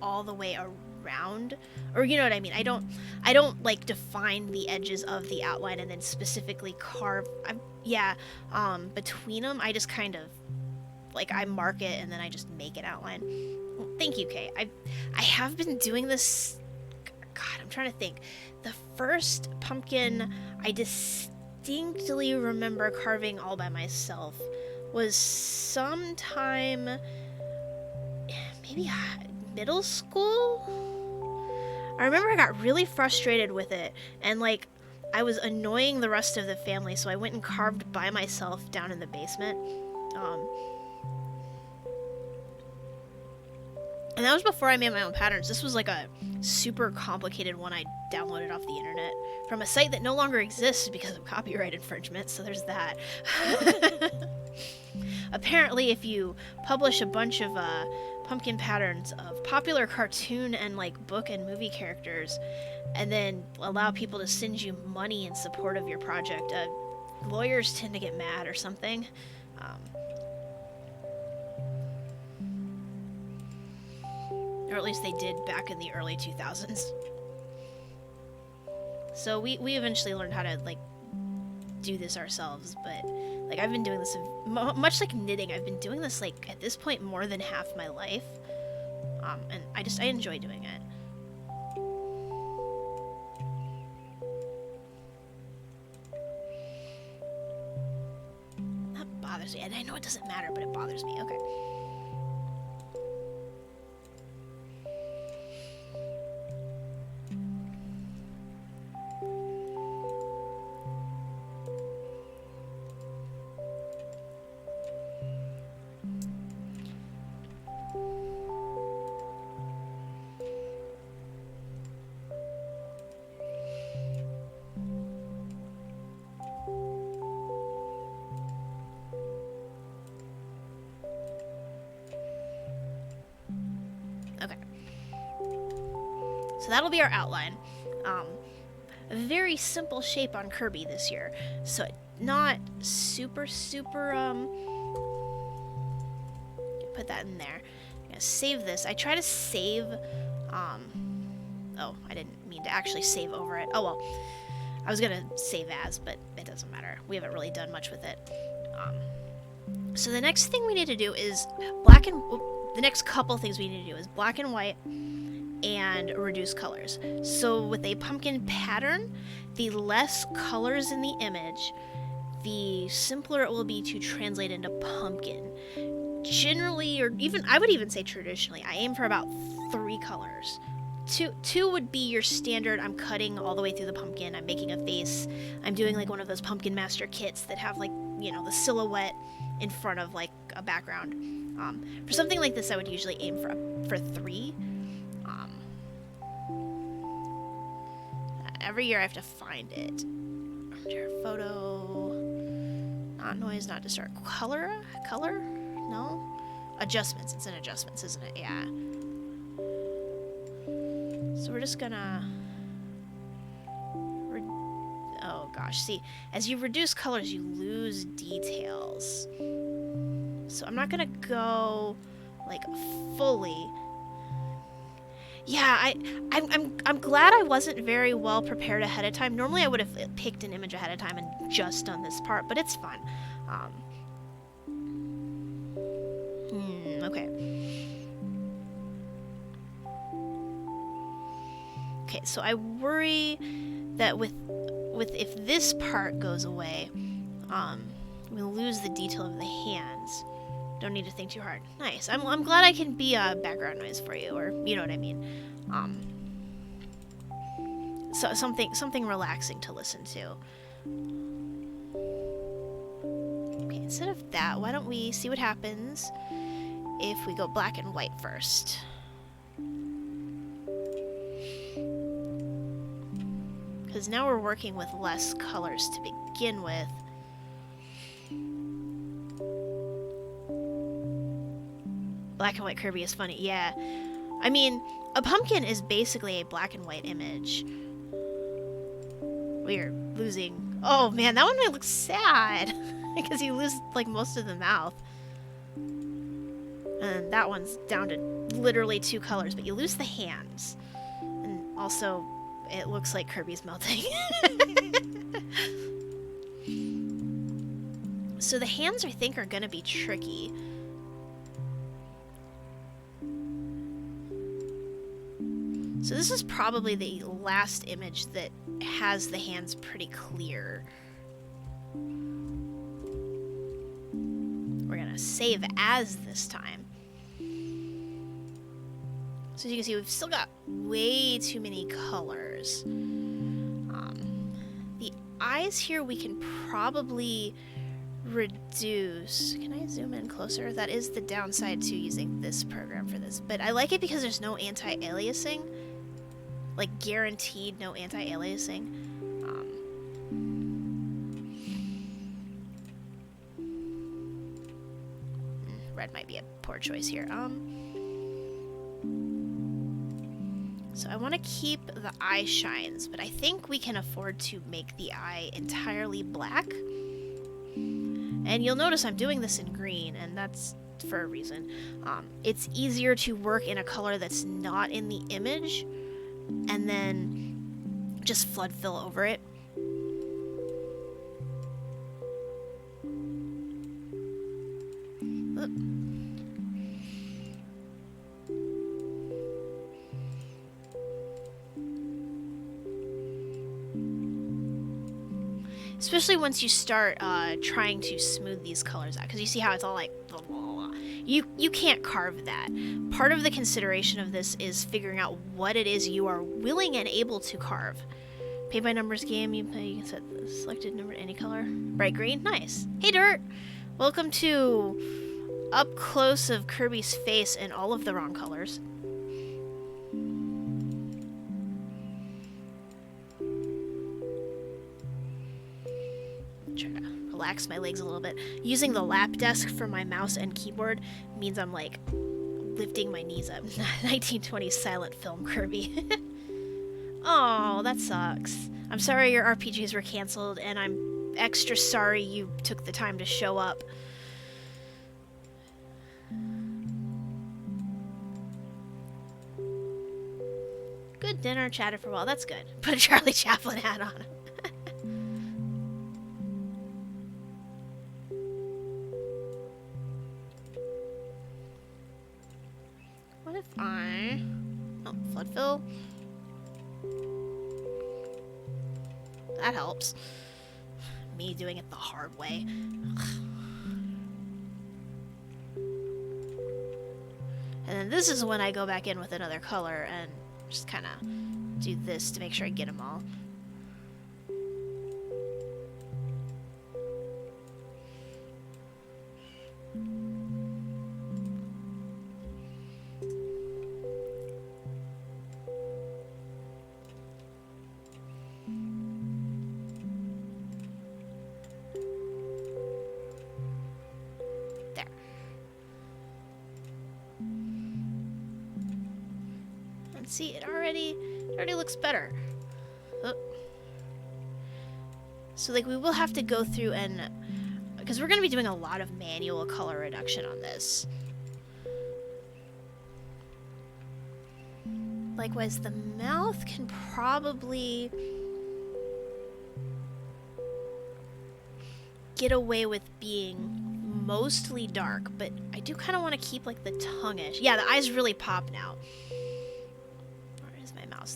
all the way around, or you know what I mean. I don't like define the edges of the outline and then specifically carve. Between them, I just kind of like, I mark it and then I just make an outline. Thank you, Kay. I have been doing this. God, I'm trying to think. The first pumpkin I distinctly remember carving all by myself was sometime maybe middle school. I remember I got really frustrated with it, and like I was annoying the rest of the family, so I went and carved by myself down in the basement. And that was before I made my own patterns. This was like a super complicated one I downloaded off the internet from a site that no longer exists because of copyright infringement, so there's that. Apparently, if you publish a bunch of pumpkin patterns of popular cartoon and like book and movie characters, and then allow people to send you money in support of your project, lawyers tend to get mad or something. Or at least they did back in the early 2000s. So we eventually learned how to like do this ourselves, but like I've been doing this much like knitting. I've been doing this like at this point more than half my life, and I enjoy doing it. That bothers me, and I know it doesn't matter, but it bothers me. Okay. Okay. So that'll be our outline. A very simple shape on Kirby this year. So not super, put that in there. I'm gonna save this. I try to save, oh, I didn't mean to actually save over it. Oh well. I was gonna save as, but it doesn't matter. We haven't really done much with it. So the next thing we need to do is the next couple things we need to do is black and white and reduce colors. So with a pumpkin pattern, the less colors in the image, the simpler it will be to translate into pumpkin. Generally, or even, I would even say traditionally, I aim for about 3 colors. Two would be your standard, I'm cutting all the way through the pumpkin, I'm making a face, I'm doing like one of those Pumpkin Master kits that have like, you know, the silhouette in front of like a background. For something like this, I would usually aim for 3. Every year I have to find it. Photo, not noise, not distort. Color? No? Adjustments. It's in adjustments, isn't it? Yeah. So we're just gonna... oh gosh, see, as you reduce colors, you lose details. So I'm not gonna go like fully. Yeah, I'm glad I wasn't very well prepared ahead of time. Normally I would have picked an image ahead of time and just done this part, but it's fun. Okay. Okay, so I worry that with if this part goes away, we'll lose the detail of the hands. Don't need to think too hard. Nice. I'm glad I can be a background noise for you, or you know what I mean. So something relaxing to listen to. Okay, instead of that, why don't we see what happens if we go black and white first? Because now we're working with less colors to begin with. Black and white Kirby is funny, yeah. I mean, a pumpkin is basically a black and white image. We're losing... oh man, that one might look sad. Because you lose, like, most of the mouth. And that one's down to literally 2 colors, but you lose the hands. And also, it looks like Kirby's melting. So the hands, I think, are gonna be tricky. So this is probably the last image that has the hands pretty clear. We're gonna save as this time. So as you can see, we've still got way too many colors. The eyes here we can probably reduce. Can I zoom in closer? That is the downside to using this program for this. But I like it because there's no anti-aliasing. Like, guaranteed no anti-aliasing. Red might be a poor choice here. So I want to keep the eye shines, but I think we can afford to make the eye entirely black. And you'll notice I'm doing this in green, and that's for a reason. It's easier to work in a color that's not in the image, and then just flood fill over it. Especially once you start trying to smooth these colors out, because you see how it's all like blah, blah, blah. You can't carve that. Part of the consideration of this is figuring out what it is you are willing and able to carve. Paint by numbers game, you can set the selected number to any color. Bright green, nice. Hey Dirt! Welcome to up close of Kirby's face in all of the wrong colors. Try to relax my legs a little bit. Using the lap desk for my mouse and keyboard means I'm like lifting my knees up. 1920s silent film Kirby. Oh, that sucks. I'm sorry your RPGs were canceled, and I'm extra sorry you took the time to show up. Good dinner, chatted for a while. That's good. Put a Charlie Chaplin hat on. What if I... Oh, flood fill. That helps. Me doing it the hard way. And then this is when I go back in with another color and just kind of do this to make sure I get them all. See, it already looks better. Oh. So, like, we will have to go through and... Because we're going to be doing a lot of manual color reduction on this. Likewise, the mouth can probably... get away with being mostly dark, but I do kind of want to keep, like, the tongue-ish. Yeah, the eyes really pop now.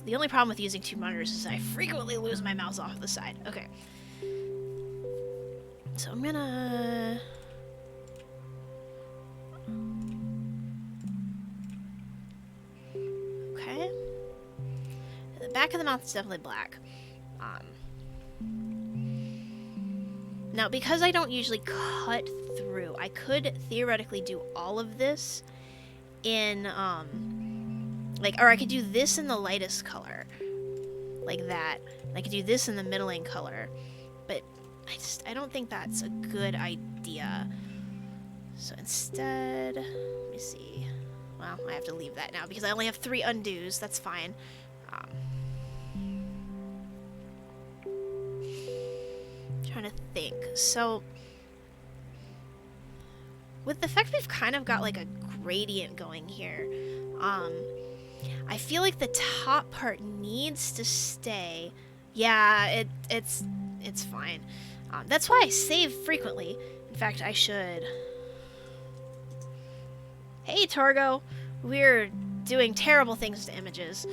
The only problem with using two monitors is I frequently lose my mouse off the side. Okay. So I'm gonna... Okay. The back of the mouth is definitely black. Now, because I don't usually cut through, I could theoretically do all of this in, like, or I could do this in the lightest color, like that. I could do this in the middling color, but I don't think that's a good idea. So instead, let me see. Well, I have to leave that now because I only have 3 undos. That's fine. Trying to think. So with the fact we've kind of got like a gradient going here, I feel like the top part needs to stay. Yeah, it's fine. That's why I save frequently. In fact, I should. Hey, Torgo. We're doing terrible things to images.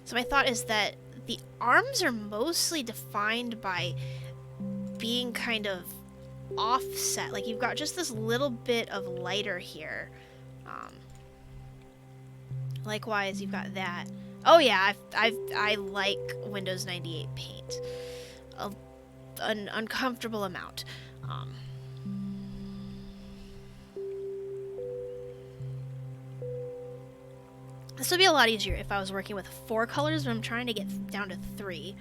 So my thought is that the arms are mostly defined by being kind of offset. Like you've got just this little bit of lighter here. Likewise, you've got that. Oh yeah, I like Windows 98 Paint. An uncomfortable amount. This would be a lot easier if I was working with 4 colors, but I'm trying to get down to 3.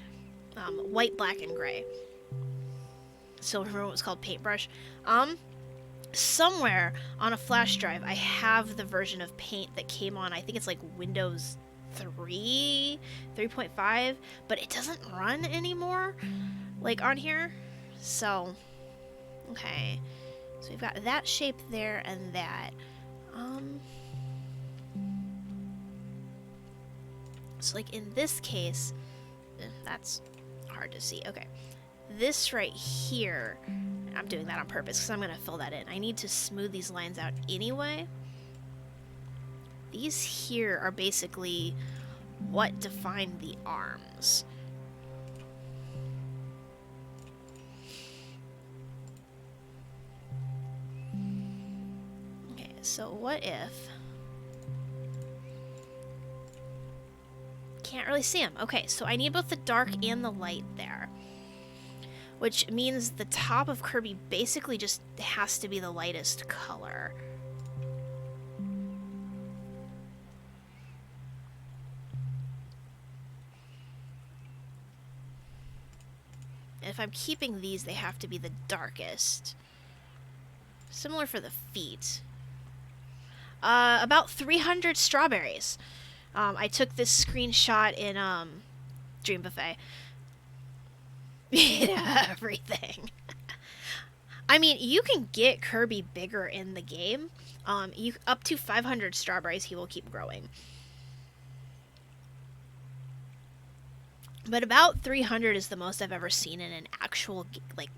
White, black, and gray. So remember what was called Paintbrush. Somewhere on a flash drive, I have the version of Paint that came on, I think it's like Windows 3, 3.5, but it doesn't run anymore, like on here. So, okay. So we've got that shape there and that. So like in this case, that's hard to see. Okay. This right here, I'm doing that on purpose because I'm going to fill that in. I need to smooth these lines out anyway. These here are basically what define the arms. Okay, so what if... Can't really see them. Okay, so I need both the dark and the light there. Which means the top of Kirby basically just has to be the lightest color. And if I'm keeping these, they have to be the darkest. Similar for the feet. About 300 strawberries. I took this screenshot in Dream Buffet. Everything. I mean, you can get Kirby bigger in the game. Up to 500 strawberries, he will keep growing. But about 300 is the most I've ever seen in an actual like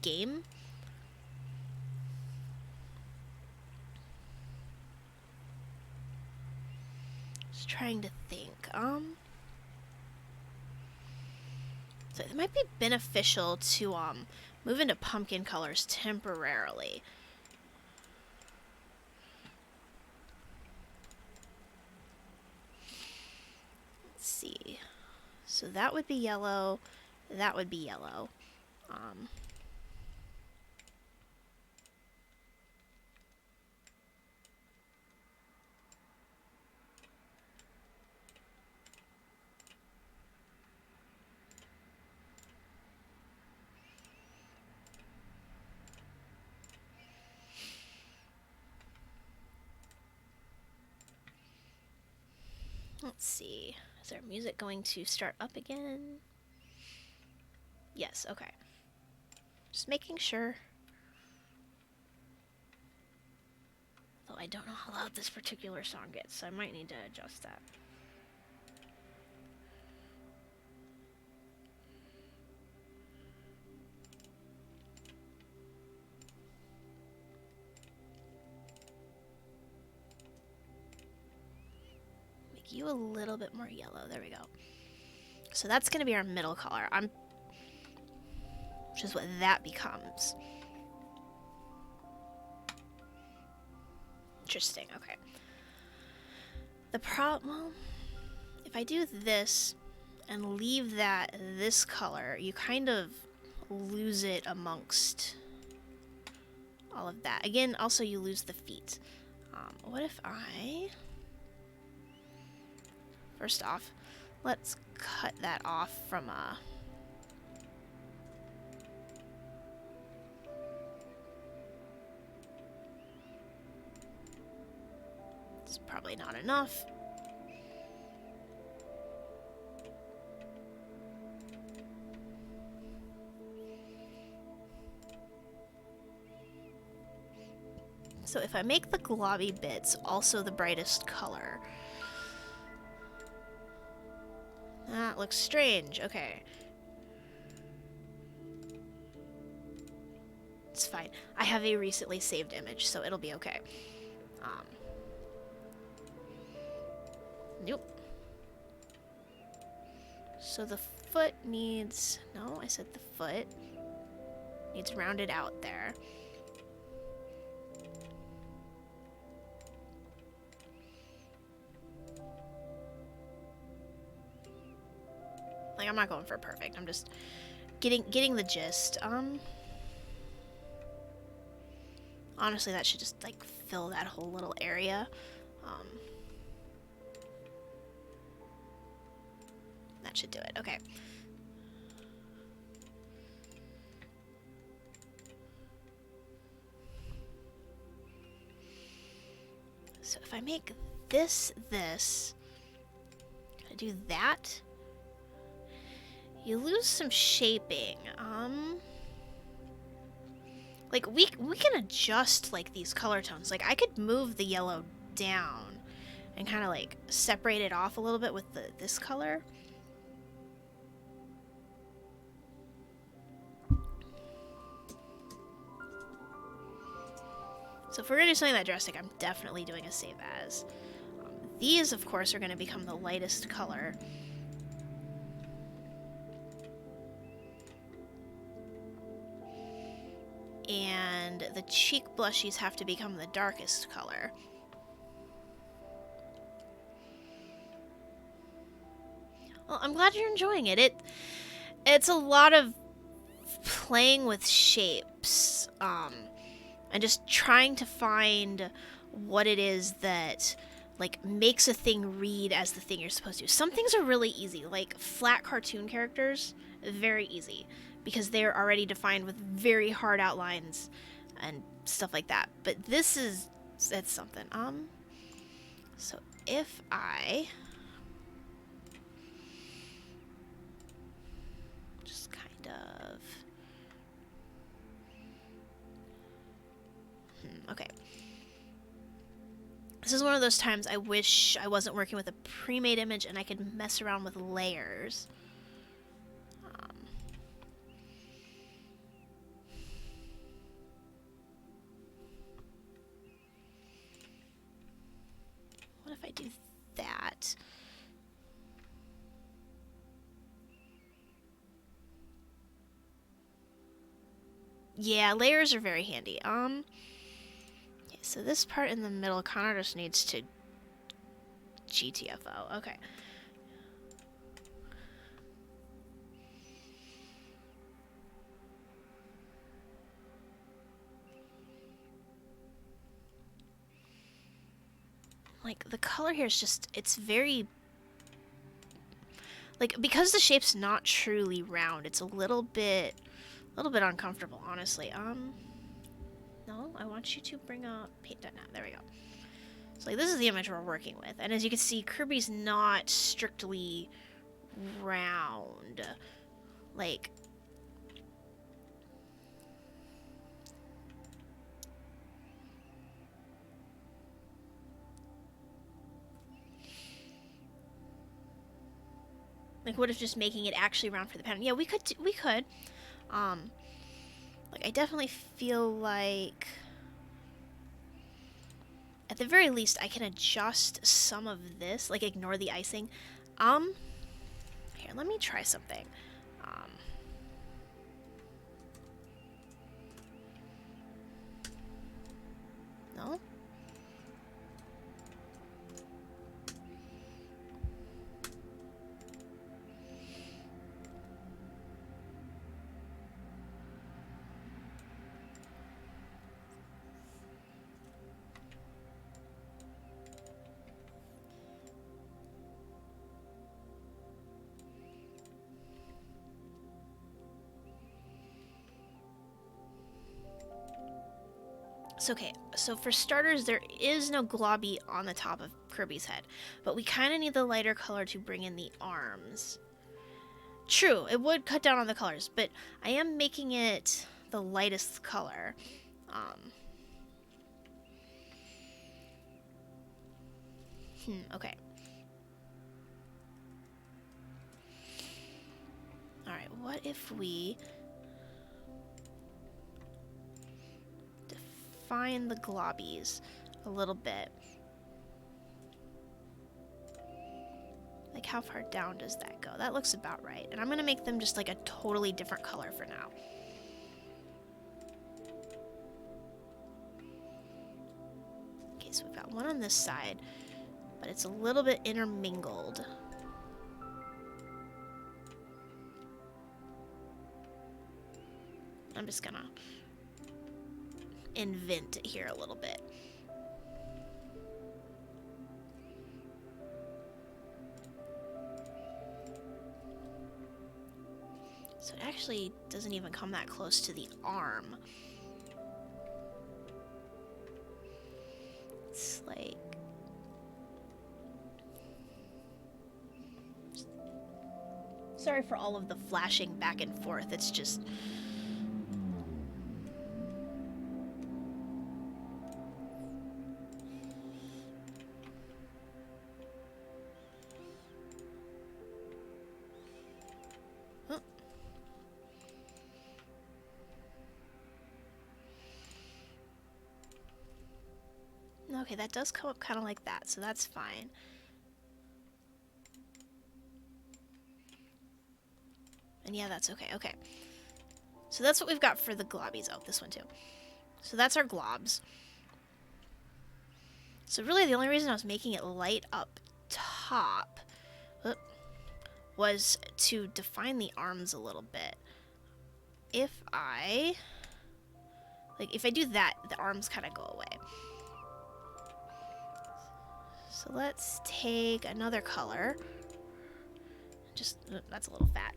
game. Just trying to think. So it might be beneficial to move into pumpkin colors temporarily. Let's see. So that would be yellow. That would be yellow. Let's see. Is our music going to start up again? Yes, okay. Just making sure. Though I don't know how loud this particular song gets, so I might need to adjust that. You a little bit more yellow. There we go. So that's going to be our middle color. Which is what that becomes. Interesting. Okay. The problem, if I do this and leave that this color, you kind of lose it amongst all of that. Again, also you lose the feet. What if I... First off, let's cut that off from it's probably not enough. So if I make the globby bits also the brightest color, that looks strange. Okay. It's fine. I have a recently saved image, so it'll be okay. Nope. So the foot needs, no, I said the foot needs rounded out there. Like, I'm not going for perfect. I'm just getting the gist. Honestly, that should just like fill that whole little area. That should do it. Okay. So if I make this, I do that, you lose some shaping. Like we can adjust like these color tones. Like I could move the yellow down and kind of like separate it off a little bit with this color. So if we're gonna do something that drastic, I'm definitely doing a save as. These, of course, are gonna become the lightest color. And the cheek blushies have to become the darkest color. Well, I'm glad you're enjoying it. It's a lot of playing with shapes, and just trying to find what it is that like makes a thing read as the thing you're supposed to. Some things are really easy, like flat cartoon characters, very easy because they're already defined with very hard outlines and stuff like that. But it's something. So if I just kind of okay. This is one of those times I wish I wasn't working with a pre-made image and I could mess around with layers. What if I do that? Yeah, layers are very handy. Okay, so this part in the middle kind of just needs to GTFO. Okay. Like, the color here is just, it's very, like, because the shape's not truly round, it's a little bit uncomfortable, honestly. No, I want you to bring up paint dot now. There we go. So, like, this is the image we're working with. And as you can see, Kirby's not strictly round. Like, what if just making it actually round for the pattern? Yeah, we could. Like, I definitely feel like, at the very least, I can adjust some of this. Like, ignore the icing. Here, let me try something. No? So, okay, so for starters, there is no globby on the top of Kirby's head, but we kind of need the lighter color to bring in the arms. True, it would cut down on the colors, but I am making it the lightest color. Okay. Alright, what if we define the globbies a little bit? Like, how far down does that go? That looks about right. And I'm going to make them just like a totally different color for now. Okay, so we've got one on this side, but it's a little bit intermingled. I'm just gonna invent it here a little bit. So it actually doesn't even come that close to the arm. It's like... Sorry for all of the flashing back and forth, it's just... Okay, that does come up kind of like that, so that's fine. And yeah, that's okay. Okay. So that's what we've got for the globbies. Oh, this one too. So that's our globs. So really the only reason I was making it light up top was to define the arms a little bit. If I do that, the arms kind of go away. So let's take another color. Just, that's a little fat.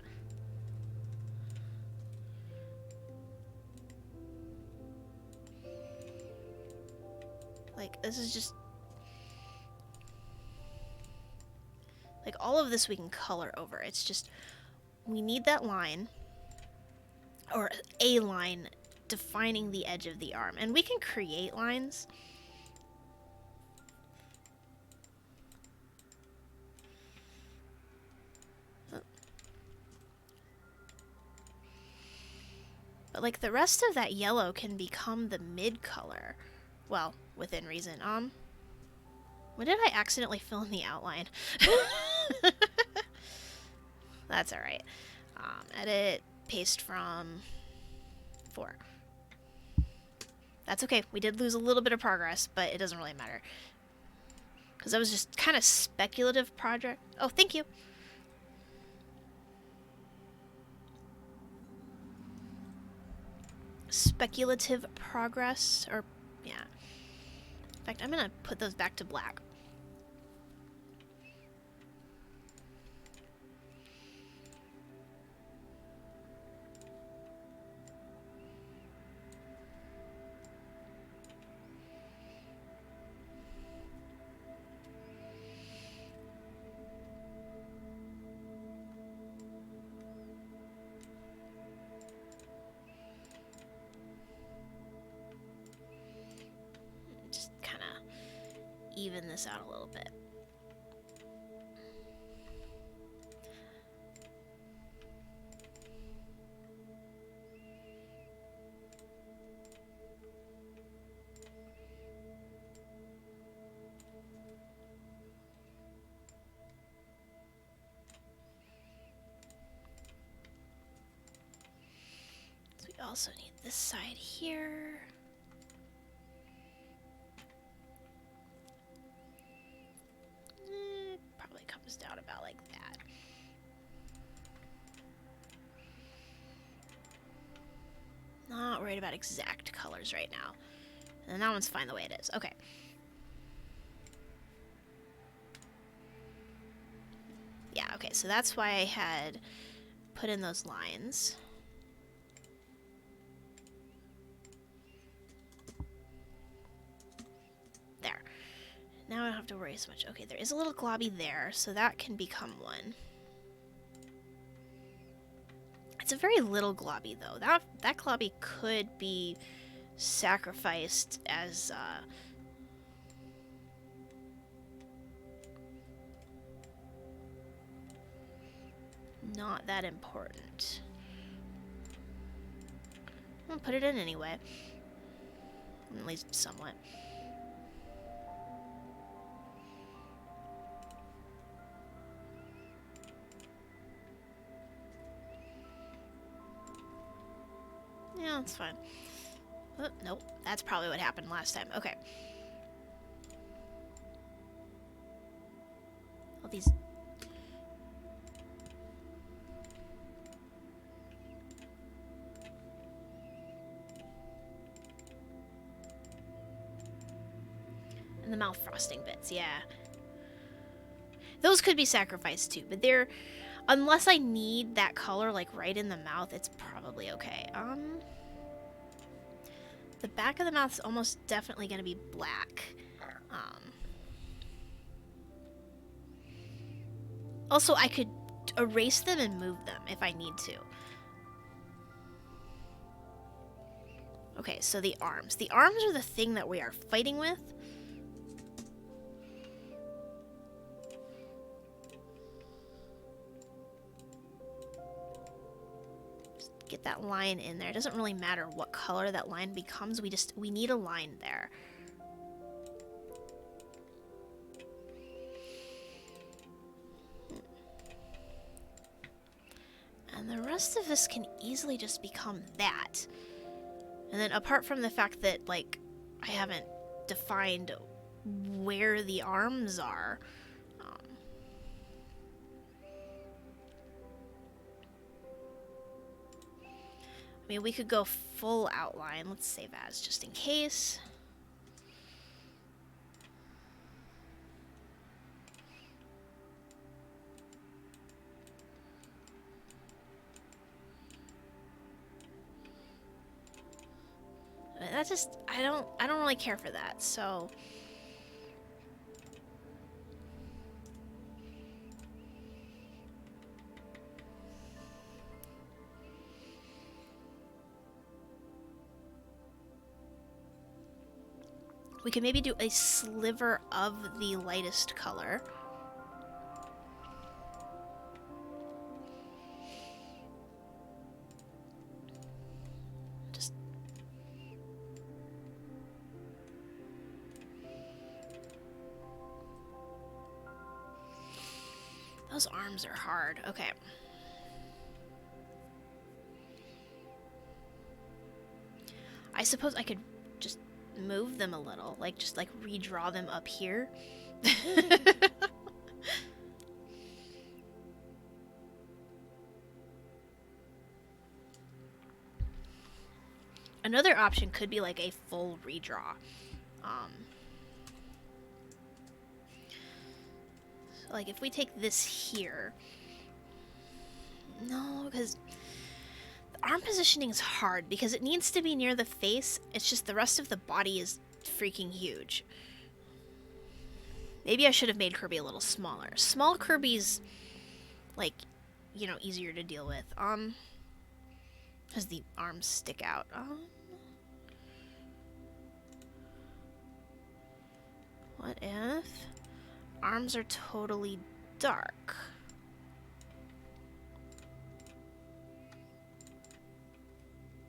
Like, this is just... Like, all of this we can color over. It's just, we need that line, or a line, defining the edge of the arm. And we can create lines. But, like, the rest of that yellow can become the mid color. Well, within reason. When did I accidentally fill in the outline? That's alright. Edit, paste from 4. That's okay. We did lose a little bit of progress, but it doesn't really matter. Because that was just kind of speculative project. Oh, thank you. Speculative progress, or, yeah. In fact, I'm gonna put those back to black. Even this out a little bit. So we also need this side here. Down about like that. Not worried about exact colors right now. And that one's fine the way it is. Okay. Yeah, okay, so that's why I had put in those lines. There. Now I don't have to worry so much. Okay, there is a little globby there, so that can become one. It's a very little globby, though. That globby could be sacrificed as, not that important. I'm gonna put it in anyway. At least somewhat. Sounds fun. Oh, nope, that's probably what happened last time. Okay. All these... And the mouth frosting bits, yeah. Those could be sacrificed too, but they're... Unless I need that color, like, right in the mouth, it's probably okay. The back of the mouth's almost definitely gonna be black. Also, I could erase them and move them if I need to. Okay, so the arms. The arms are the thing that we are fighting with. Just get that line in there. It doesn't really matter what color that line becomes. We need a line there. And the rest of this can easily just become that. And then apart from the fact that, like, I haven't defined where the arms are. I mean, we could go full outline. Let's save as just in case. That just, I don't really care for that, so. We could maybe do a sliver of the lightest color. Just... Those arms are hard. Okay. I suppose I could just move them a little, like just like redraw them up here. Another option could be like a full redraw. So like if we take this here, no, because the arm positioning is hard because it needs to be near the face. It's just the rest of the body is freaking huge. Maybe I should have made Kirby a little smaller. Small Kirby's, like, you know, easier to deal with. Because the arms stick out. What if arms are totally dark?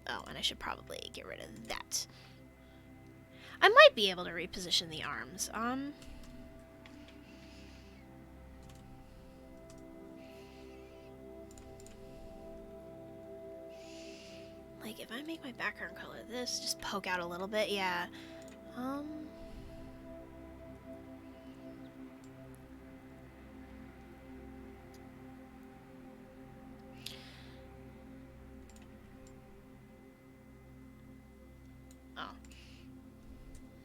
Oh, and I should probably get rid of that. I might be able to reposition the arms. Like, if I make my background color this, just poke out a little bit, yeah. Oh.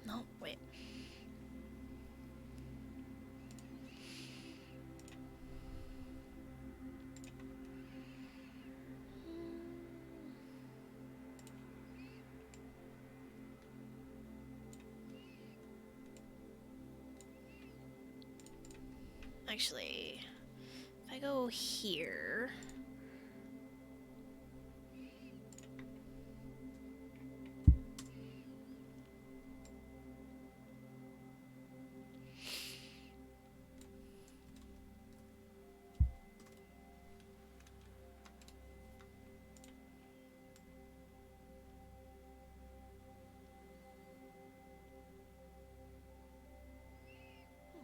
No, wait. Actually, if I go here...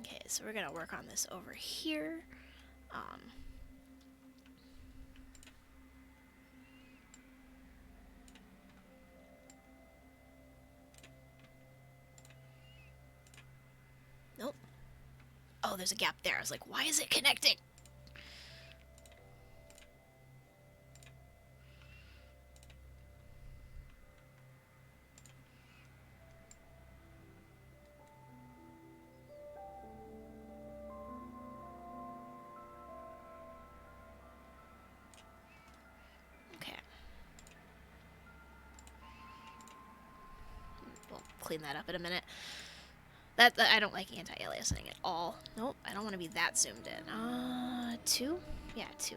Okay, so we're gonna work on this over here. Oh, there's a gap there. I was like, why is it connecting? Okay. We'll clean that up in a minute. That I don't like anti-aliasing at all. Nope, I don't want to be that zoomed in. 2? Yeah, 2.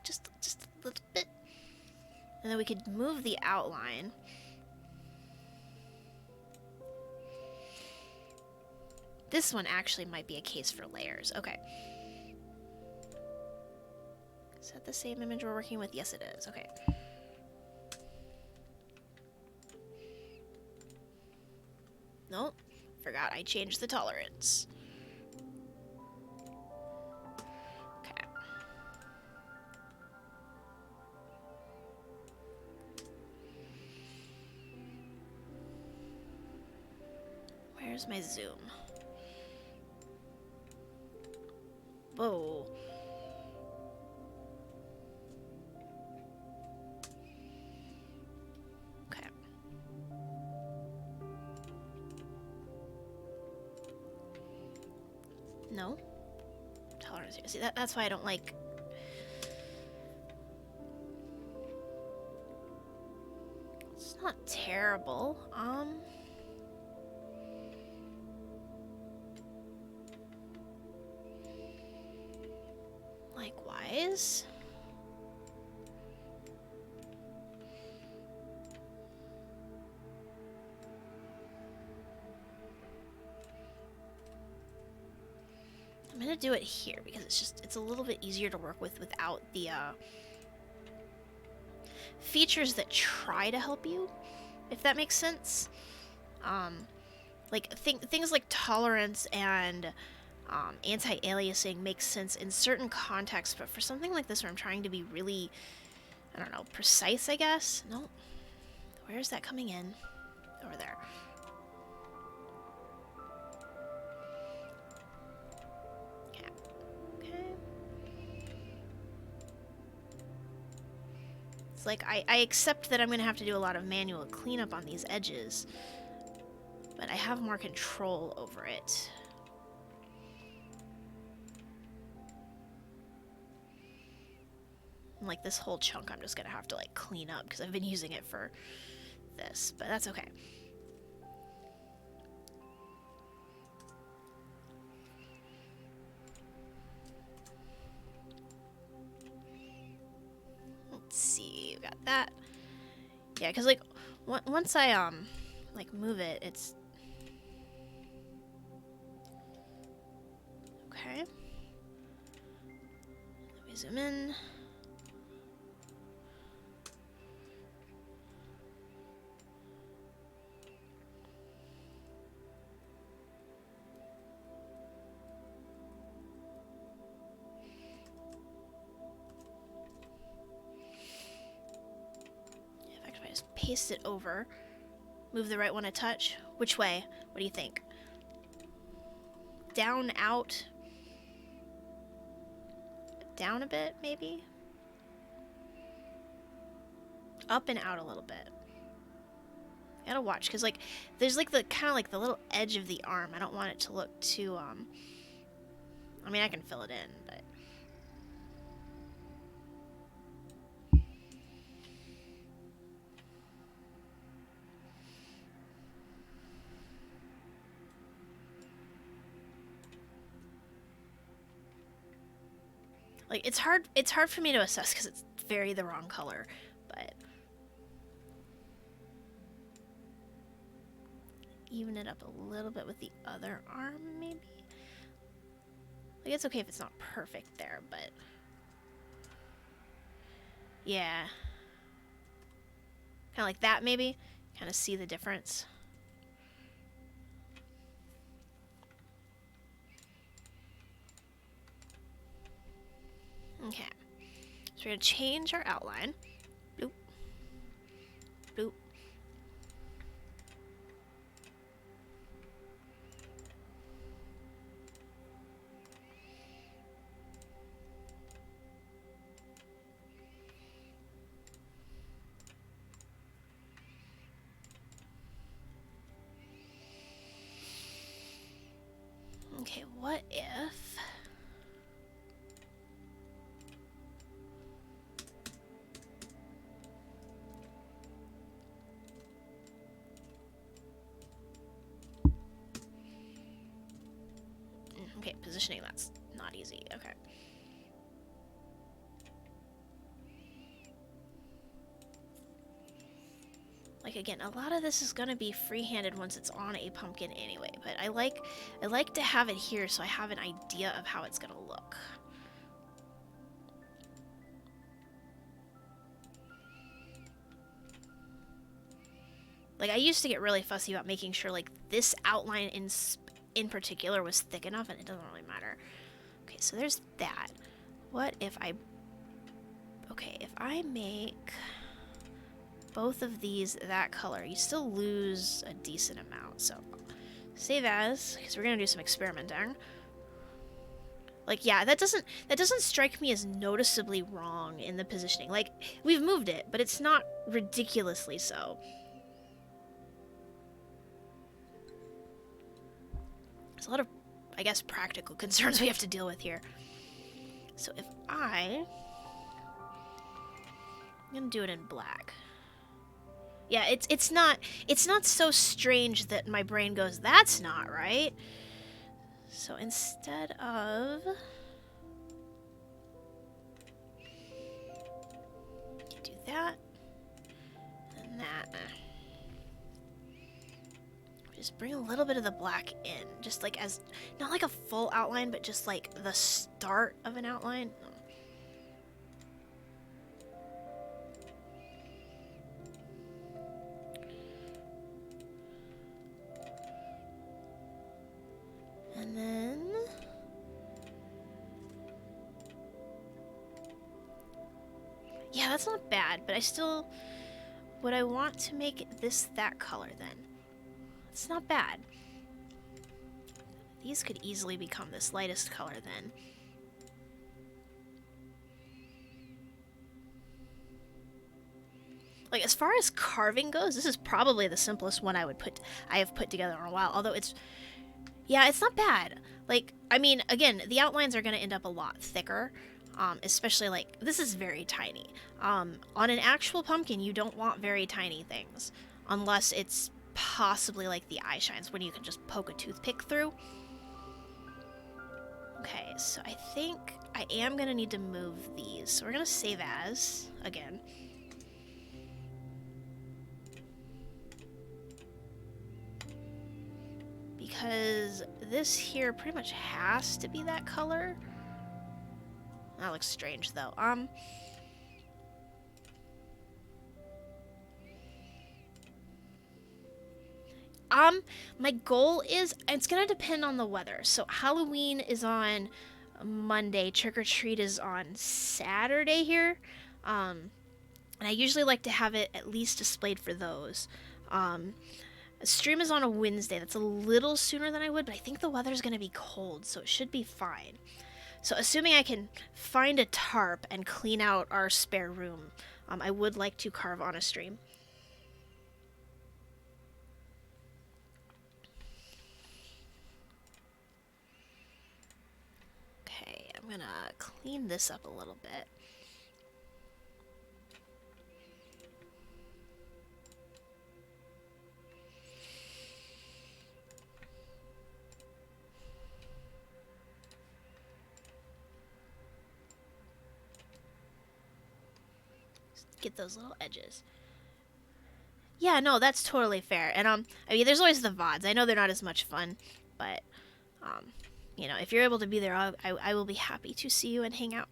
Just a little bit. And then we could move the outline. This one actually might be a case for layers. Okay. Is that the same image we're working with? Yes, it is. Okay. Nope. Forgot I changed the tolerance. Okay. Where's my zoom? Whoa. Okay. No? Tolerance here. See, that's why I don't like... It's not terrible. Likewise. I'm gonna do it here because it's a little bit easier to work with without the features that try to help you, if that makes sense. Like things like tolerance and anti-aliasing makes sense in certain contexts, but for something like this where I'm trying to be really, I don't know, precise, I guess. No, where's that coming in? Over there. It's like, I accept that I'm going to have to do a lot of manual cleanup on these edges, but I have more control over it. And like this whole chunk I'm just going to have to like clean up because I've been using it for this, but that's okay. Let's see, we got that. Yeah, because like once I like move it, it's okay. Let me zoom in. Paste it over. Move the right one a touch. Which way? What do you think? Down, out. Down a bit, maybe? Up and out a little bit. I gotta watch, because like there's like the kind of like the little edge of the arm. I don't want it to look too I mean, I can fill it in, but like it's hard for me to assess because it's very the wrong color, but even it up a little bit with the other arm, maybe. Like, it's okay if it's not perfect there, but yeah, kind of like that, maybe. Kind of see the difference. Okay, so we're gonna change our outline. Bloop. Bloop. Okay, what if... Okay, positioning, that's not easy. Okay. Like, again, a lot of this is gonna be free-handed once it's on a pumpkin anyway, but I like to have it here so I have an idea of how it's gonna look. Like, I used to get really fussy about making sure, like, this outline in particular was thick enough, and it doesn't really matter. Okay, so there's that. What if I... Okay, if I make both of these that color, you still lose a decent amount, so save as, because we're gonna do some experimenting. Like, yeah, that doesn't strike me as noticeably wrong in the positioning. Like, we've moved it, but it's not ridiculously so. There's a lot of, I guess, practical concerns we have to deal with here. So if I'm gonna do it in black. Yeah, it's not so strange that my brain goes, that's not right. So instead of do that and that, just bring a little bit of the black in, just like as not like a full outline, but just like the start of an outline. And then yeah, that's not bad, but I still would I want to make this that color then. It's not bad. These could easily become this lightest color then. Like, as far as carving goes, this is probably the simplest one I have put together in a while. Although it's not bad. Like, I mean, again, the outlines are going to end up a lot thicker. Especially, like, this is very tiny. On an actual pumpkin, you don't want very tiny things. Unless it's possibly like the eye shines, when you can just poke a toothpick through. Okay, so I think I am going to need to move these. So we're going to save as, again. Because this here pretty much has to be that color. That looks strange, though. My goal is, it's gonna depend on the weather. So Halloween is on Monday, Trick or Treat is on Saturday here. And I usually like to have it at least displayed for those. Stream is on a Wednesday. That's a little sooner than I would, but I think the weather's gonna be cold, so it should be fine. So assuming I can find a tarp and clean out our spare room, I would like to carve on a stream. Okay, I'm gonna clean this up a little bit. Get those little edges. Yeah, no, that's totally fair. And I mean, there's always the VODs. I know they're not as much fun, but you know, if you're able to be there, I will be happy to see you and hang out.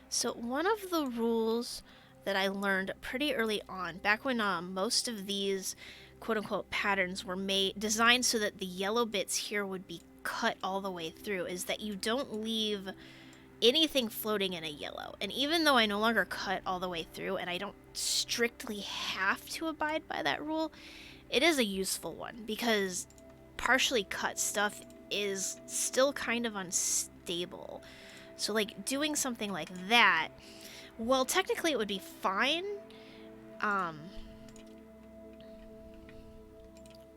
So one of the rules that I learned pretty early on, back when most of these quote-unquote patterns were designed so that the yellow bits here would be cut all the way through, is that you don't leave anything floating in a yellow. And even though I no longer cut all the way through, and I don't strictly have to abide by that rule, it is a useful one because partially cut stuff is still kind of unstable. So like doing something like that, well, technically it would be fine.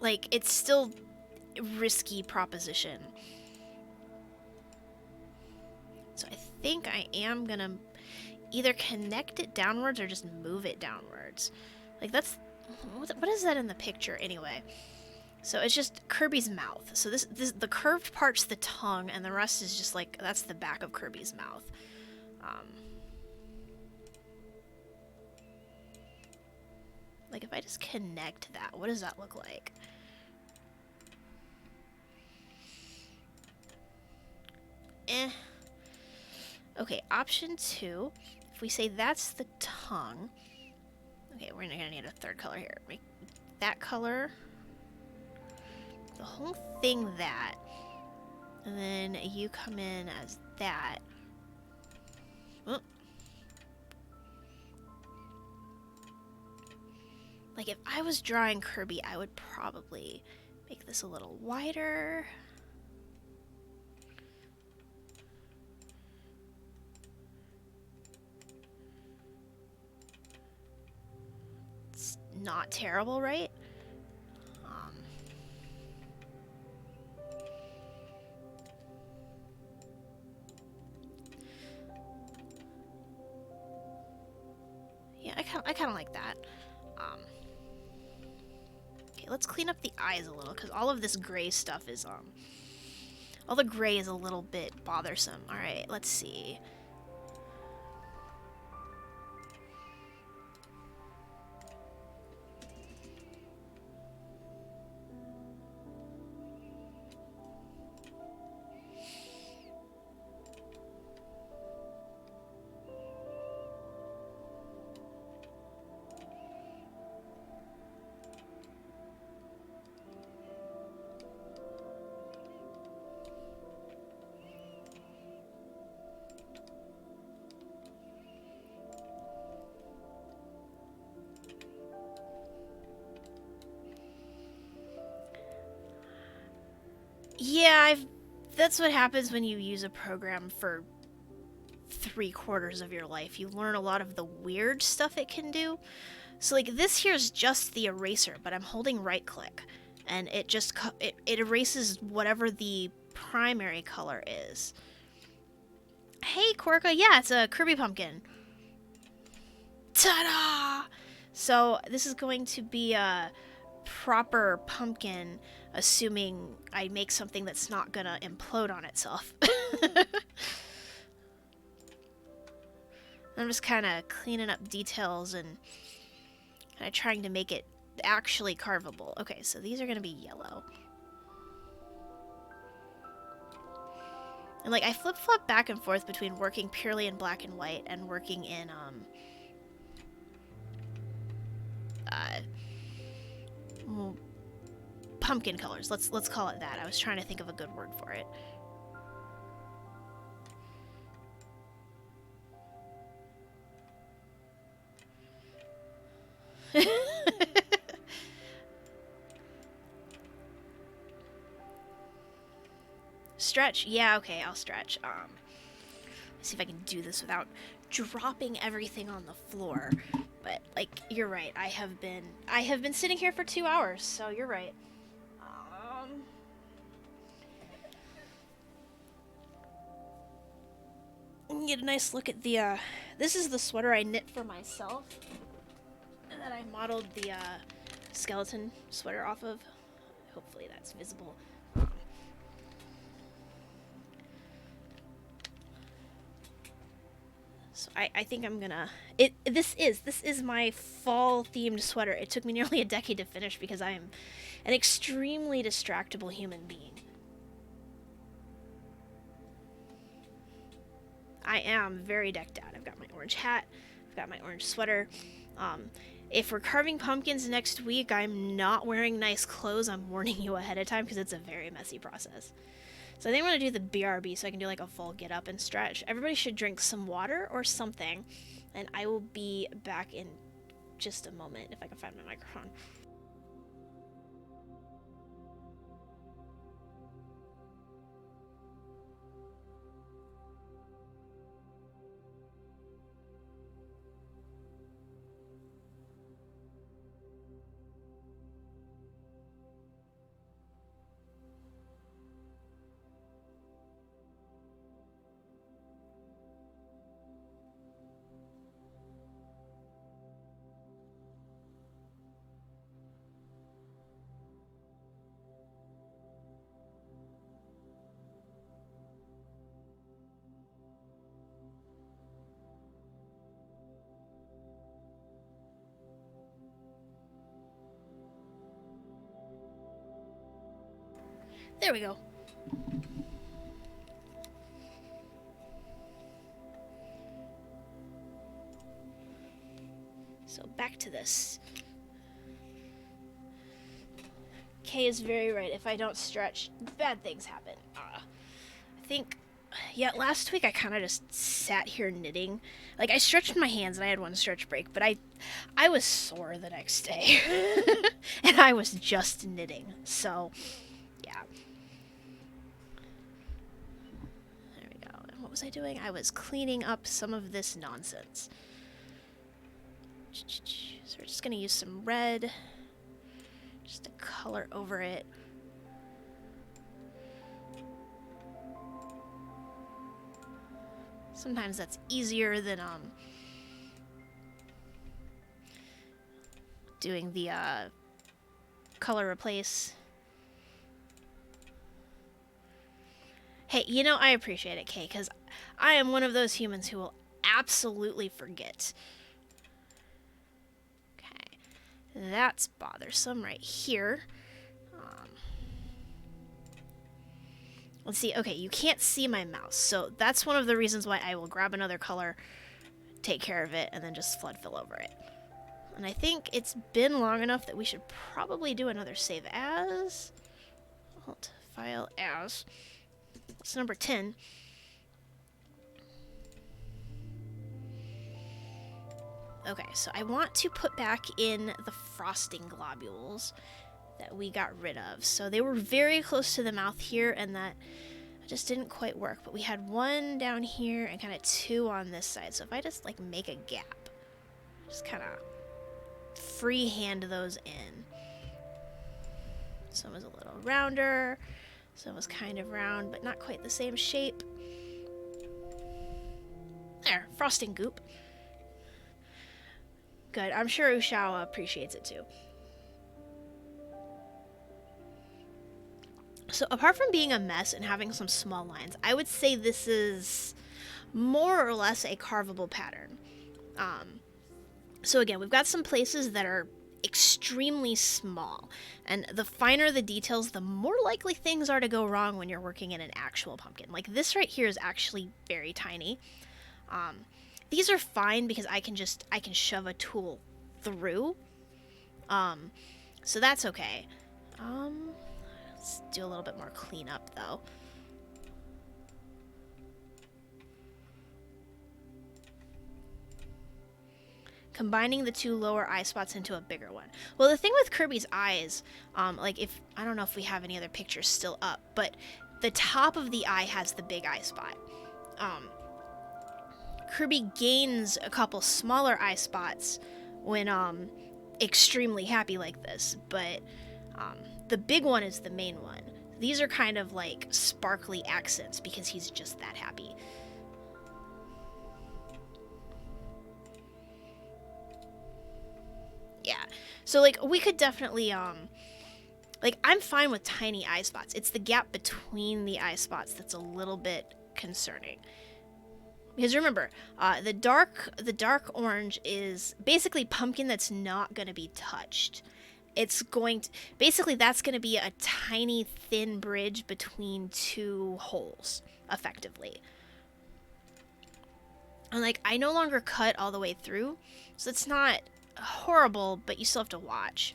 Like it's still a risky proposition. So I think I am gonna either connect it downwards or just move it downwards. Like that's, what is that in the picture anyway? So it's just Kirby's mouth. So this the curved part's the tongue, and the rest is just like, that's the back of Kirby's mouth. Like if I just connect that, what does that look like? Okay, option 2. If we say that's the tongue, okay, we're gonna need a third color here. Make that color, the whole thing that, and then you come in as that. Oh. Like if I was drawing Kirby, I would probably make this a little wider. It's not terrible, right? Yeah, I kind of like that. Okay, let's clean up the eyes a little, because all of this gray stuff is, all the gray is a little bit bothersome. Alright, let's see. Yeah, that's what happens when you use a program for 3/4 of your life. You learn a lot of the weird stuff it can do. So like this here's just the eraser, but I'm holding right click, and it just it erases whatever the primary color is. Hey Korka, yeah, it's a Kirby pumpkin. Ta-da! So this is going to be a proper pumpkin, assuming I make something that's not gonna implode on itself. I'm just kind of cleaning up details and kind of trying to make it actually carveable. Okay, so these are gonna be yellow. And like I flip-flop back and forth between working purely in black and white and working in pumpkin colors. Let's call it that. I was trying to think of a good word for it. Stretch. Yeah, okay, I'll stretch. Let's see if I can do this without dropping everything on the floor. But like you're right. I have been sitting here for 2 hours, so you're right. Get a nice look at the this is the sweater I knit for myself and that I modeled the skeleton sweater off of. Hopefully that's visible. So I think I'm gonna this is my fall themed sweater. It took me nearly a decade to finish because I am an extremely distractible human being. I am very decked out. I've got my orange hat, I've got my orange sweater. If we're carving pumpkins next week, I'm not wearing nice clothes. I'm warning you ahead of time because it's a very messy process. So I think I'm going to do the BRB so I can do like a full get up and stretch. Everybody should drink some water or something, and I will be back in just a moment if I can find my microphone. There we go. So back to this. Kay is very right. If I don't stretch, bad things happen. I think, yeah, last week I kind of just sat here knitting. Like, I stretched my hands and I had one stretch break, but I was sore the next day. And I was just knitting. So, yeah. There we go. And what was I doing? I was cleaning up some of this nonsense. So we're just going to use some red. Just to color over it. Sometimes that's easier than doing the color replace. Hey, you know, I appreciate it, Kay, because I am one of those humans who will absolutely forget. That's bothersome right here. Let's see. Okay, you can't see my mouse, so that's one of the reasons why I will grab another color, take care of it, and then just flood fill over it. And I think it's been long enough that we should probably do another save as. Alt file as. It's number 10. Okay, so I want to put back in the frosting globules that we got rid of. So they were very close to the mouth here, and that just didn't quite work. But we had one down here and kind of two on this side. So if I just, like, make a gap, just kind of freehand those in. Some was a little rounder, some was kind of round, but not quite the same shape. There, frosting goop. Good. I'm sure Ushawa appreciates it too. So apart from being a mess and having some small lines, I would say this is more or less a carveable pattern. So again, we've got some places that are extremely small, and the finer the details, the more likely things are to go wrong when you're working in an actual pumpkin. Like this right here is actually very tiny. These are fine because I can shove a tool through. So that's okay. Let's do a little bit more cleanup though. Combining the two lower eye spots into a bigger one. Well, the thing with Kirby's eyes, like if, I don't know if we have any other pictures still up, but the top of the eye has the big eye spot. Kirby gains a couple smaller eye spots when extremely happy like this, but the big one is the main one. These are kind of like sparkly accents because he's just that happy. Yeah, so like we could definitely like I'm fine with tiny eye spots. It's the gap between the eye spots that's a little bit concerning. Because remember, the dark orange is basically pumpkin that's not going to be touched. It's going to, basically that's going to be a tiny thin bridge between two holes, effectively. And like, I no longer cut all the way through, so it's not horrible, but you still have to watch.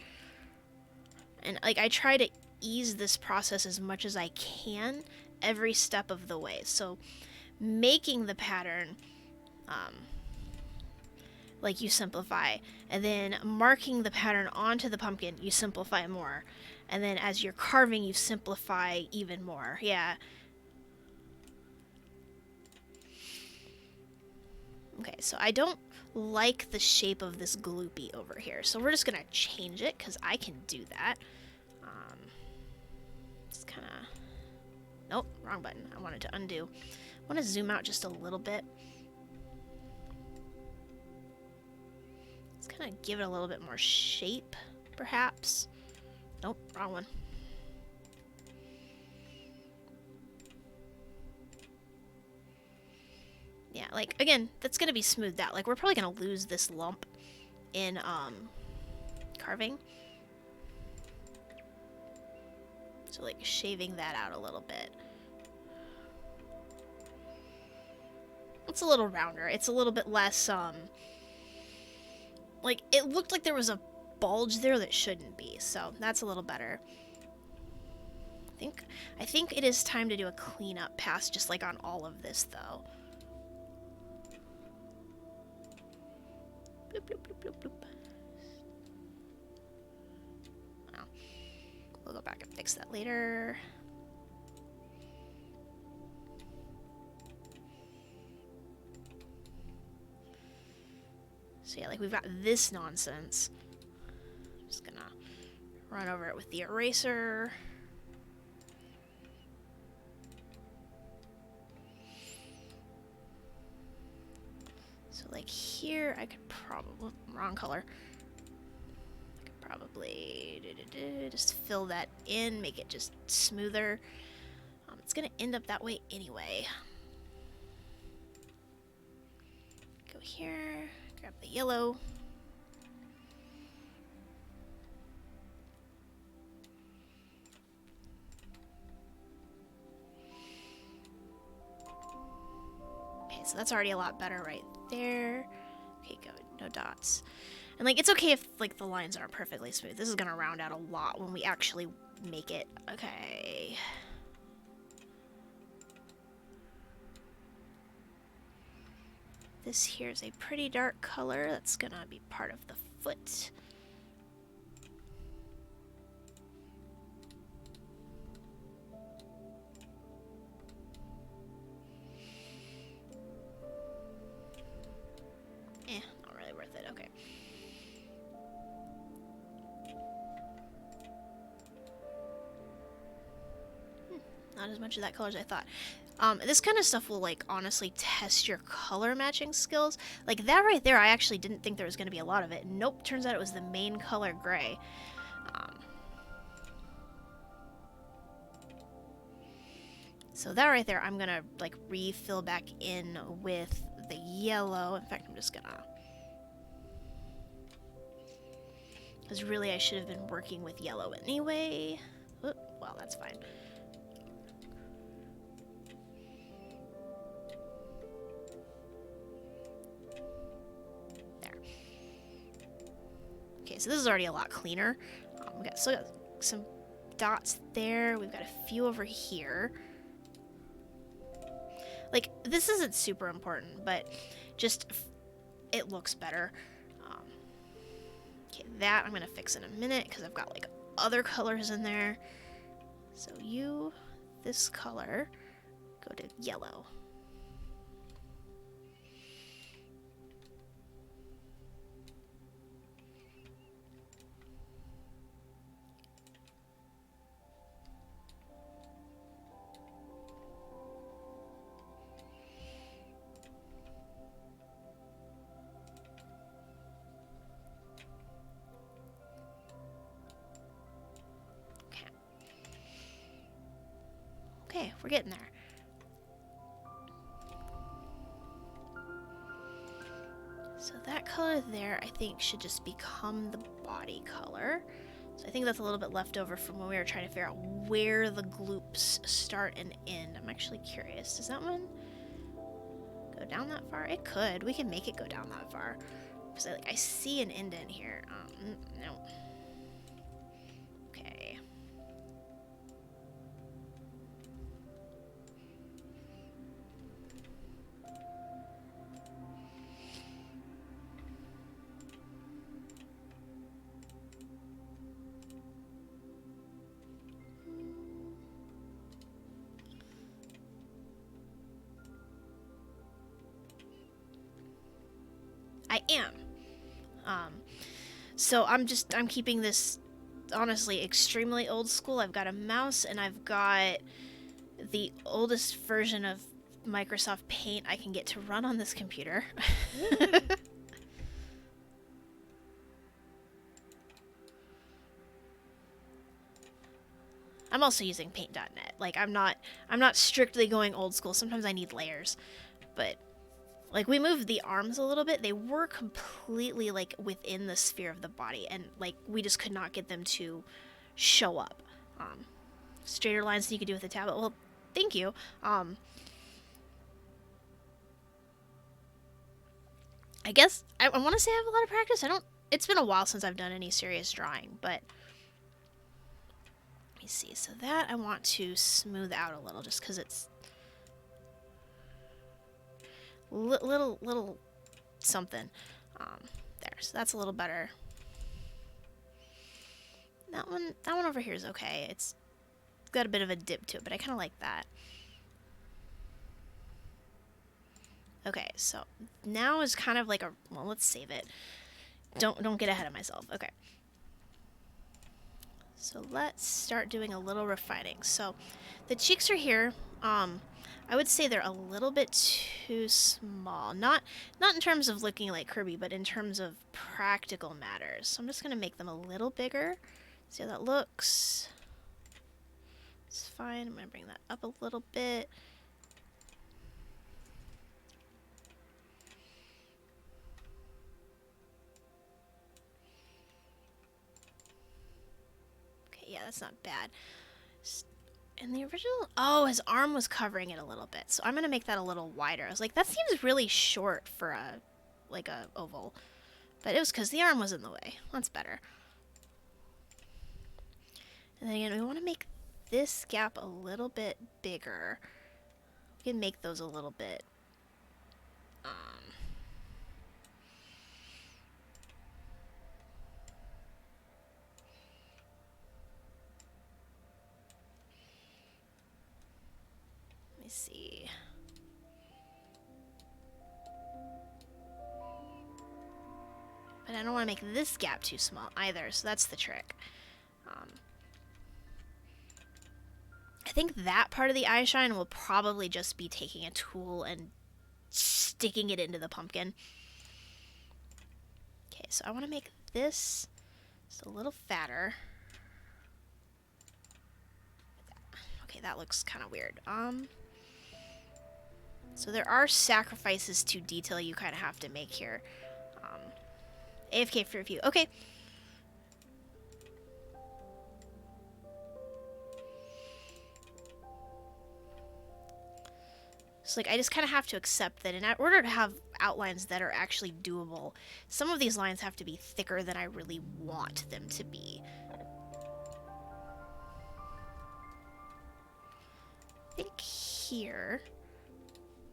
And like, I try to ease this process as much as I can every step of the way. So making the pattern, like you simplify, and then marking the pattern onto the pumpkin, you simplify more, and then as you're carving, you simplify even more. Yeah. Okay, so I don't like the shape of this gloopy over here, so we're just gonna change it because I can do that. Just kind of, nope, wrong button. I wanted to undo. I want to zoom out just a little bit. Let's kind of give it a little bit more shape, perhaps. Nope, wrong one. Yeah, like, again, that's going to be smoothed out. Like, we're probably going to lose this lump in carving. So like shaving that out a little bit. It's a little rounder. It's a little bit less, like, it looked like there was a bulge there that shouldn't be, so that's a little better. I think it is time to do a cleanup pass, just like on all of this, though. Bloop, bloop, bloop, bloop, bloop. Oh. We'll go back and fix that later. So yeah, like we've got this nonsense. I'm just gonna run over it with the eraser. So like here, I could probably, wrong color. I could probably just fill that in, make it just smoother. It's gonna end up that way anyway. Go here. Grab the yellow. Okay, so that's already a lot better right there. Okay, good. No dots. And like, it's okay if like the lines aren't perfectly smooth. This is gonna round out a lot when we actually make it. Okay. This here is a pretty dark color. That's gonna be part of the foot. Not really worth it. Okay. Not as much of that color as I thought. This kind of stuff will, like, honestly test your color matching skills. Like, that right there, I actually didn't think there was going to be a lot of it. Nope, turns out it was the main color gray. So that right there, I'm going to, like, refill back in with the yellow. In fact, I'm just going to... Because really, I should have been working with yellow anyway. Oop, well, that's fine. Okay, so this is already a lot cleaner. We still got some dots there. We've got a few over here. Like, this isn't super important, but just it looks better. Okay, that I'm gonna fix in a minute because I've got like other colors in there. So this color, go to yellow. Okay, we're getting there. So that color there, I think, should just become the body color. So I think that's a little bit left over from when we were trying to figure out where the gloops start and end. I'm actually curious. Does that one go down that far? It could. We can make it go down that far. Because I see an indent here. No. Okay. I am. So I'm keeping this honestly extremely old school. I've got a mouse and I've got the oldest version of Microsoft Paint I can get to run on this computer. I'm also using paint.net. Like I'm not strictly going old school. Sometimes I need layers. But like, we moved the arms a little bit. They were completely, like, within the sphere of the body. And, like, we just could not get them to show up. straighter lines than you could do with a tablet. Well, thank you. I guess I want to say I have a lot of practice. It's been a while since I've done any serious drawing, but let me see. So that I want to smooth out a little just because it's little something. There, so that's a little better. That one over here is okay. It's got a bit of a dip to it, but I kind of like that. Okay, so now is kind of like a, well, let's save it. Don't get ahead of myself. Okay. So let's start doing a little refining. So the cheeks are here. I would say they're a little bit too small. Not in terms of looking like Kirby, but in terms of practical matters. So I'm just gonna make them a little bigger. See how that looks. It's fine. I'm gonna bring that up a little bit. Okay, yeah, that's not bad. And the original, oh, his arm was covering it a little bit, so I'm gonna make that a little wider. I was like, that seems really short for a oval, but it was because the arm was in the way. That's better. And then again, we want to make this gap a little bit bigger. We can make those a little bit. Let me see. But I don't want to make this gap too small either, so that's the trick. I think that part of the eye shine will probably just be taking a tool and sticking it into the pumpkin. Okay, so I want to make this just a little fatter. Okay, that looks kind of weird. So there are sacrifices to detail you kind of have to make here. AFK for review. Okay. So, like, I just kind of have to accept that in order to have outlines that are actually doable, some of these lines have to be thicker than I really want them to be. I think here,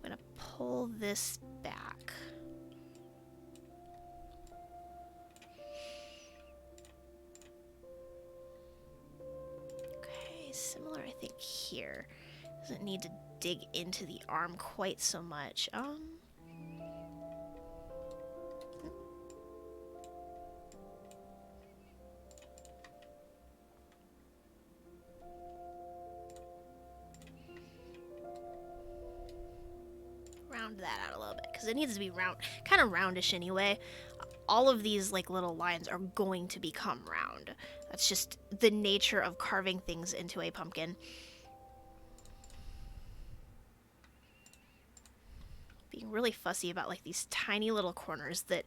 I'm going to pull this back. Okay, similar, I think, here. Doesn't need to dig into the arm quite so much. Round that out a little bit because it needs to be round, kind of roundish anyway. All of these like little lines are going to become round. That's just the nature of carving things into a pumpkin. Being really fussy about like these tiny little corners that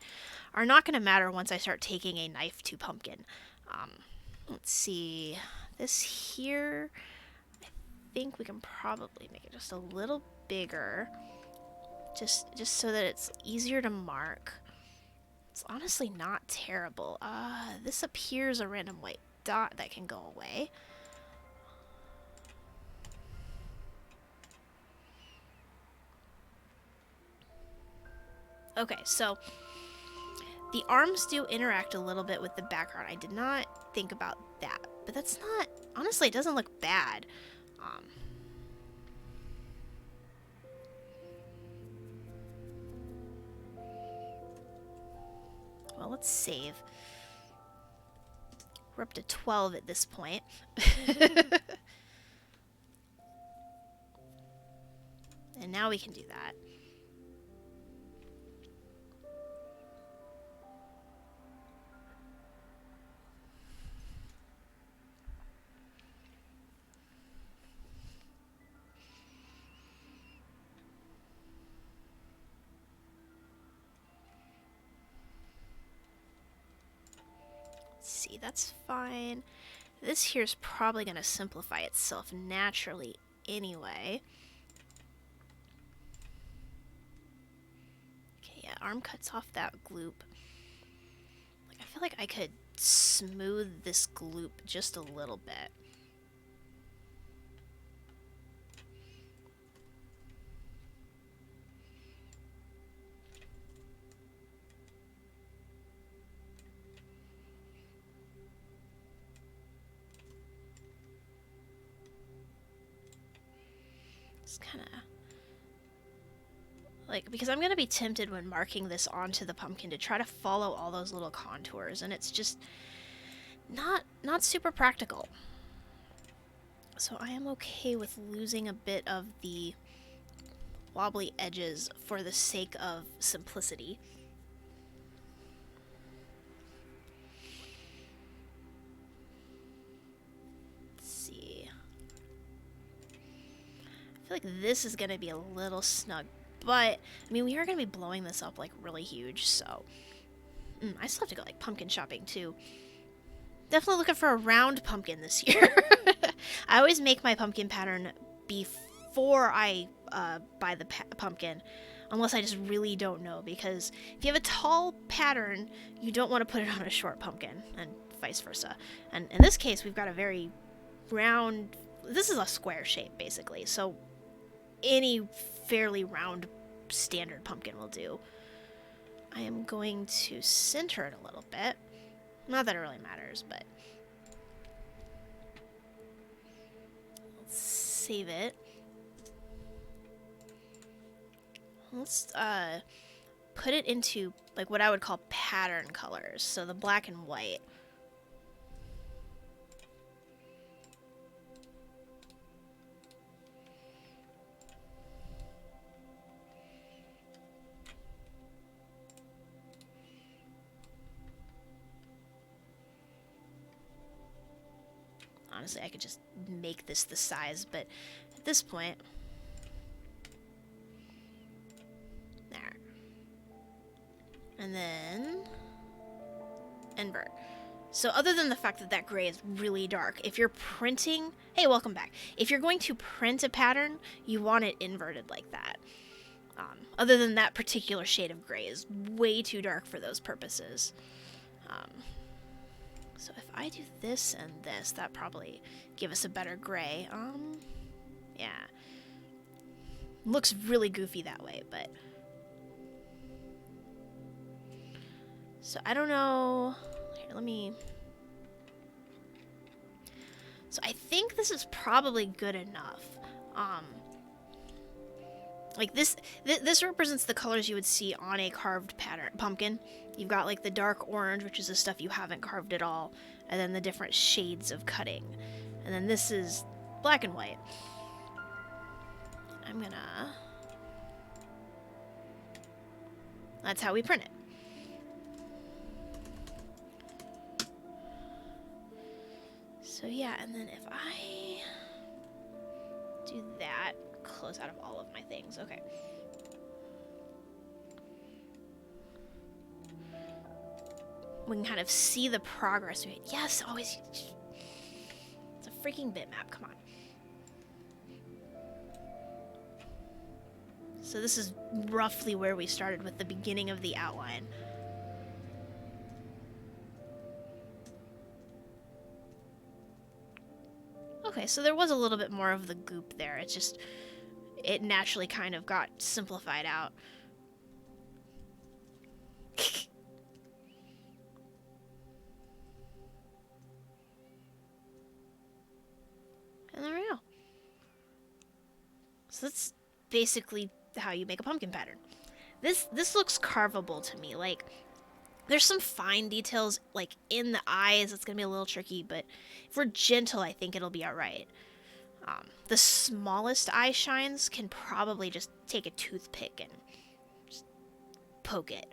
are not going to matter once I start taking a knife to pumpkin. Let's see, this here, I think we can probably make it just a little bigger, just so that it's easier to mark. It's honestly not terrible. This appears a random white dot that can go away. Okay, so the arms do interact a little bit with the background. I did not think about that, but that's not, honestly, it doesn't look bad. Well, let's save. We're up to 12 at this point. And now we can do that. See, that's fine. This here's probably going to simplify itself naturally anyway. Okay, yeah, arm cuts off that gloop. Like, I feel like I could smooth this gloop just a little bit. Just kind of like, because I'm gonna be tempted when marking this onto the pumpkin to try to follow all those little contours, and it's just not super practical. So I am okay with losing a bit of the wobbly edges for the sake of simplicity. I feel like this is going to be a little snug, but, I mean, we are going to be blowing this up, like, really huge, so... I still have to go, like, pumpkin shopping, too. Definitely looking for a round pumpkin this year. I always make my pumpkin pattern before I buy the pumpkin, unless I just really don't know, because if you have a tall pattern, you don't want to put it on a short pumpkin, and vice versa. And in this case, we've got a very round... This is a square shape, basically, so any fairly round standard pumpkin will do. I am going to center it a little bit. Not that it really matters, but... Let's save it. Let's put it into, like, what I would call pattern colors. So the black and white. Honestly, I could just make this the size, but at this point... There. And then... invert. So other than the fact that that gray is really dark, if you're printing... Hey, welcome back. If you're going to print a pattern, you want it inverted like that. Other than that particular shade of gray is way too dark for those purposes. So if I do this and this, that probably give us a better gray. Yeah. Looks really goofy that way, but... So I don't know... Here, let me... So I think this is probably good enough. Like this represents the colors you would see on a carved pattern pumpkin. You've got like the dark orange, which is the stuff you haven't carved at all, and then the different shades of cutting. And then this is black and white. I'm gonna... That's how we print it. So yeah, and then if I do that, close out of all of my things. Okay. We can kind of see the progress we made. Yes, always. It's a freaking bitmap. Come on. So this is roughly where we started with the beginning of the outline. Okay, so there was a little bit more of the goop there. It's just... It naturally kind of got simplified out. And there we go. So that's basically how you make a pumpkin pattern. This looks carvable to me. Like, there's some fine details, like, in the eyes. It's gonna be a little tricky, but if we're gentle, I think it'll be alright. The smallest eye shines can probably just take a toothpick and just poke it.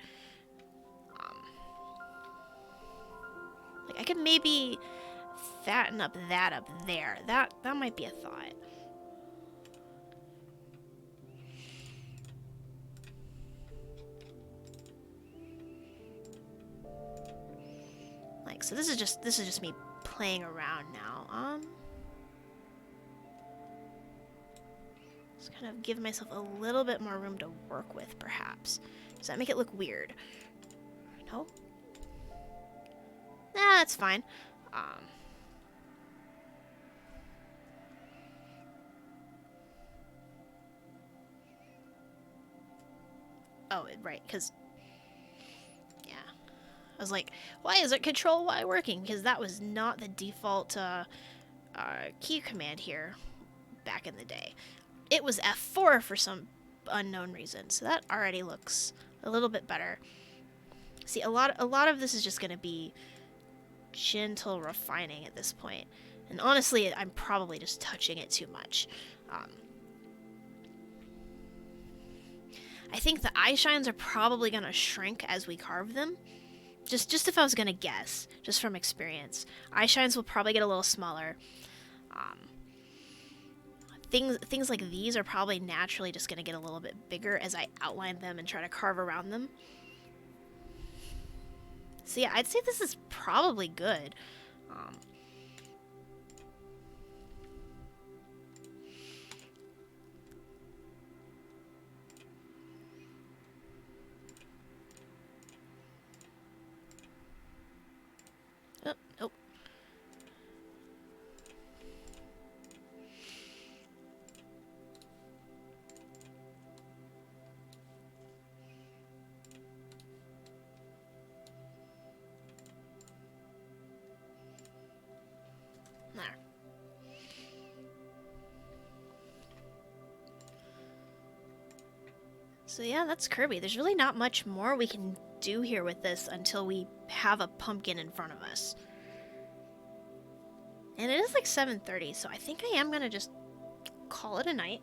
Like, I could maybe fatten up there. That might be a thought. Like, so this is just me playing around now. Just kind of give myself a little bit more room to work with, perhaps. Does that make it look weird? No? Nah, that's fine. Oh, right, because... Yeah. I was like, why isn't Control Y working? Because that was not the default key command here back in the day. It was F4 for some unknown reason, so that already looks a little bit better. See, a lot of this is just going to be gentle refining at this point. And honestly, I'm probably just touching it too much. I think the eye shines are probably going to shrink as we carve them. Just if I was going to guess, just from experience. Eye shines will probably get a little smaller. Things like these are probably naturally just going to get a little bit bigger as I outline them and try to carve around them. So yeah, I'd say this is probably good. Oh, nope. There. So yeah, that's Kirby. There's really not much more we can do here with this until we have a pumpkin in front of us. And it is like 7:30, so I think I am going to just call it a night.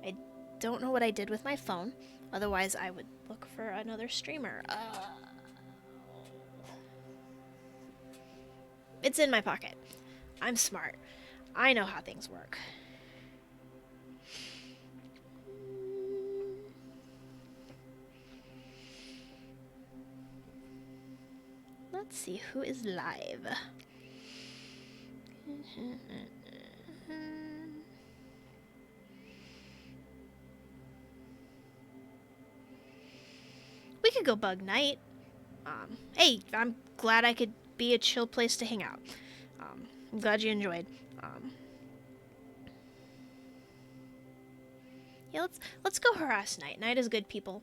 I don't know what I did with my phone. Otherwise, I would look for another streamer. It's in my pocket. I'm smart. I know how things work. Let's see who is live. We could go Bug Night. Hey, I'm glad I could be a chill place to hang out. I'm glad you enjoyed. Yeah, let's go harass Night. Night is good people.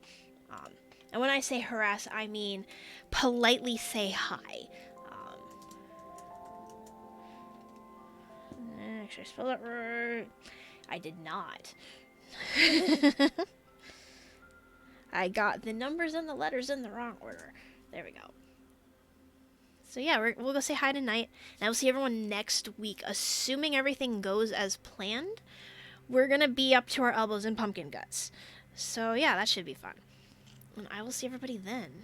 And when I say harass, I mean politely say hi. Should I spell that right? I did not. I got the numbers and the letters in the wrong order. There we go. So yeah, we'll go say hi tonight, and I will see everyone next week. Assuming everything goes as planned, we're gonna be up to our elbows in pumpkin guts. So yeah, that should be fun. And I will see everybody then.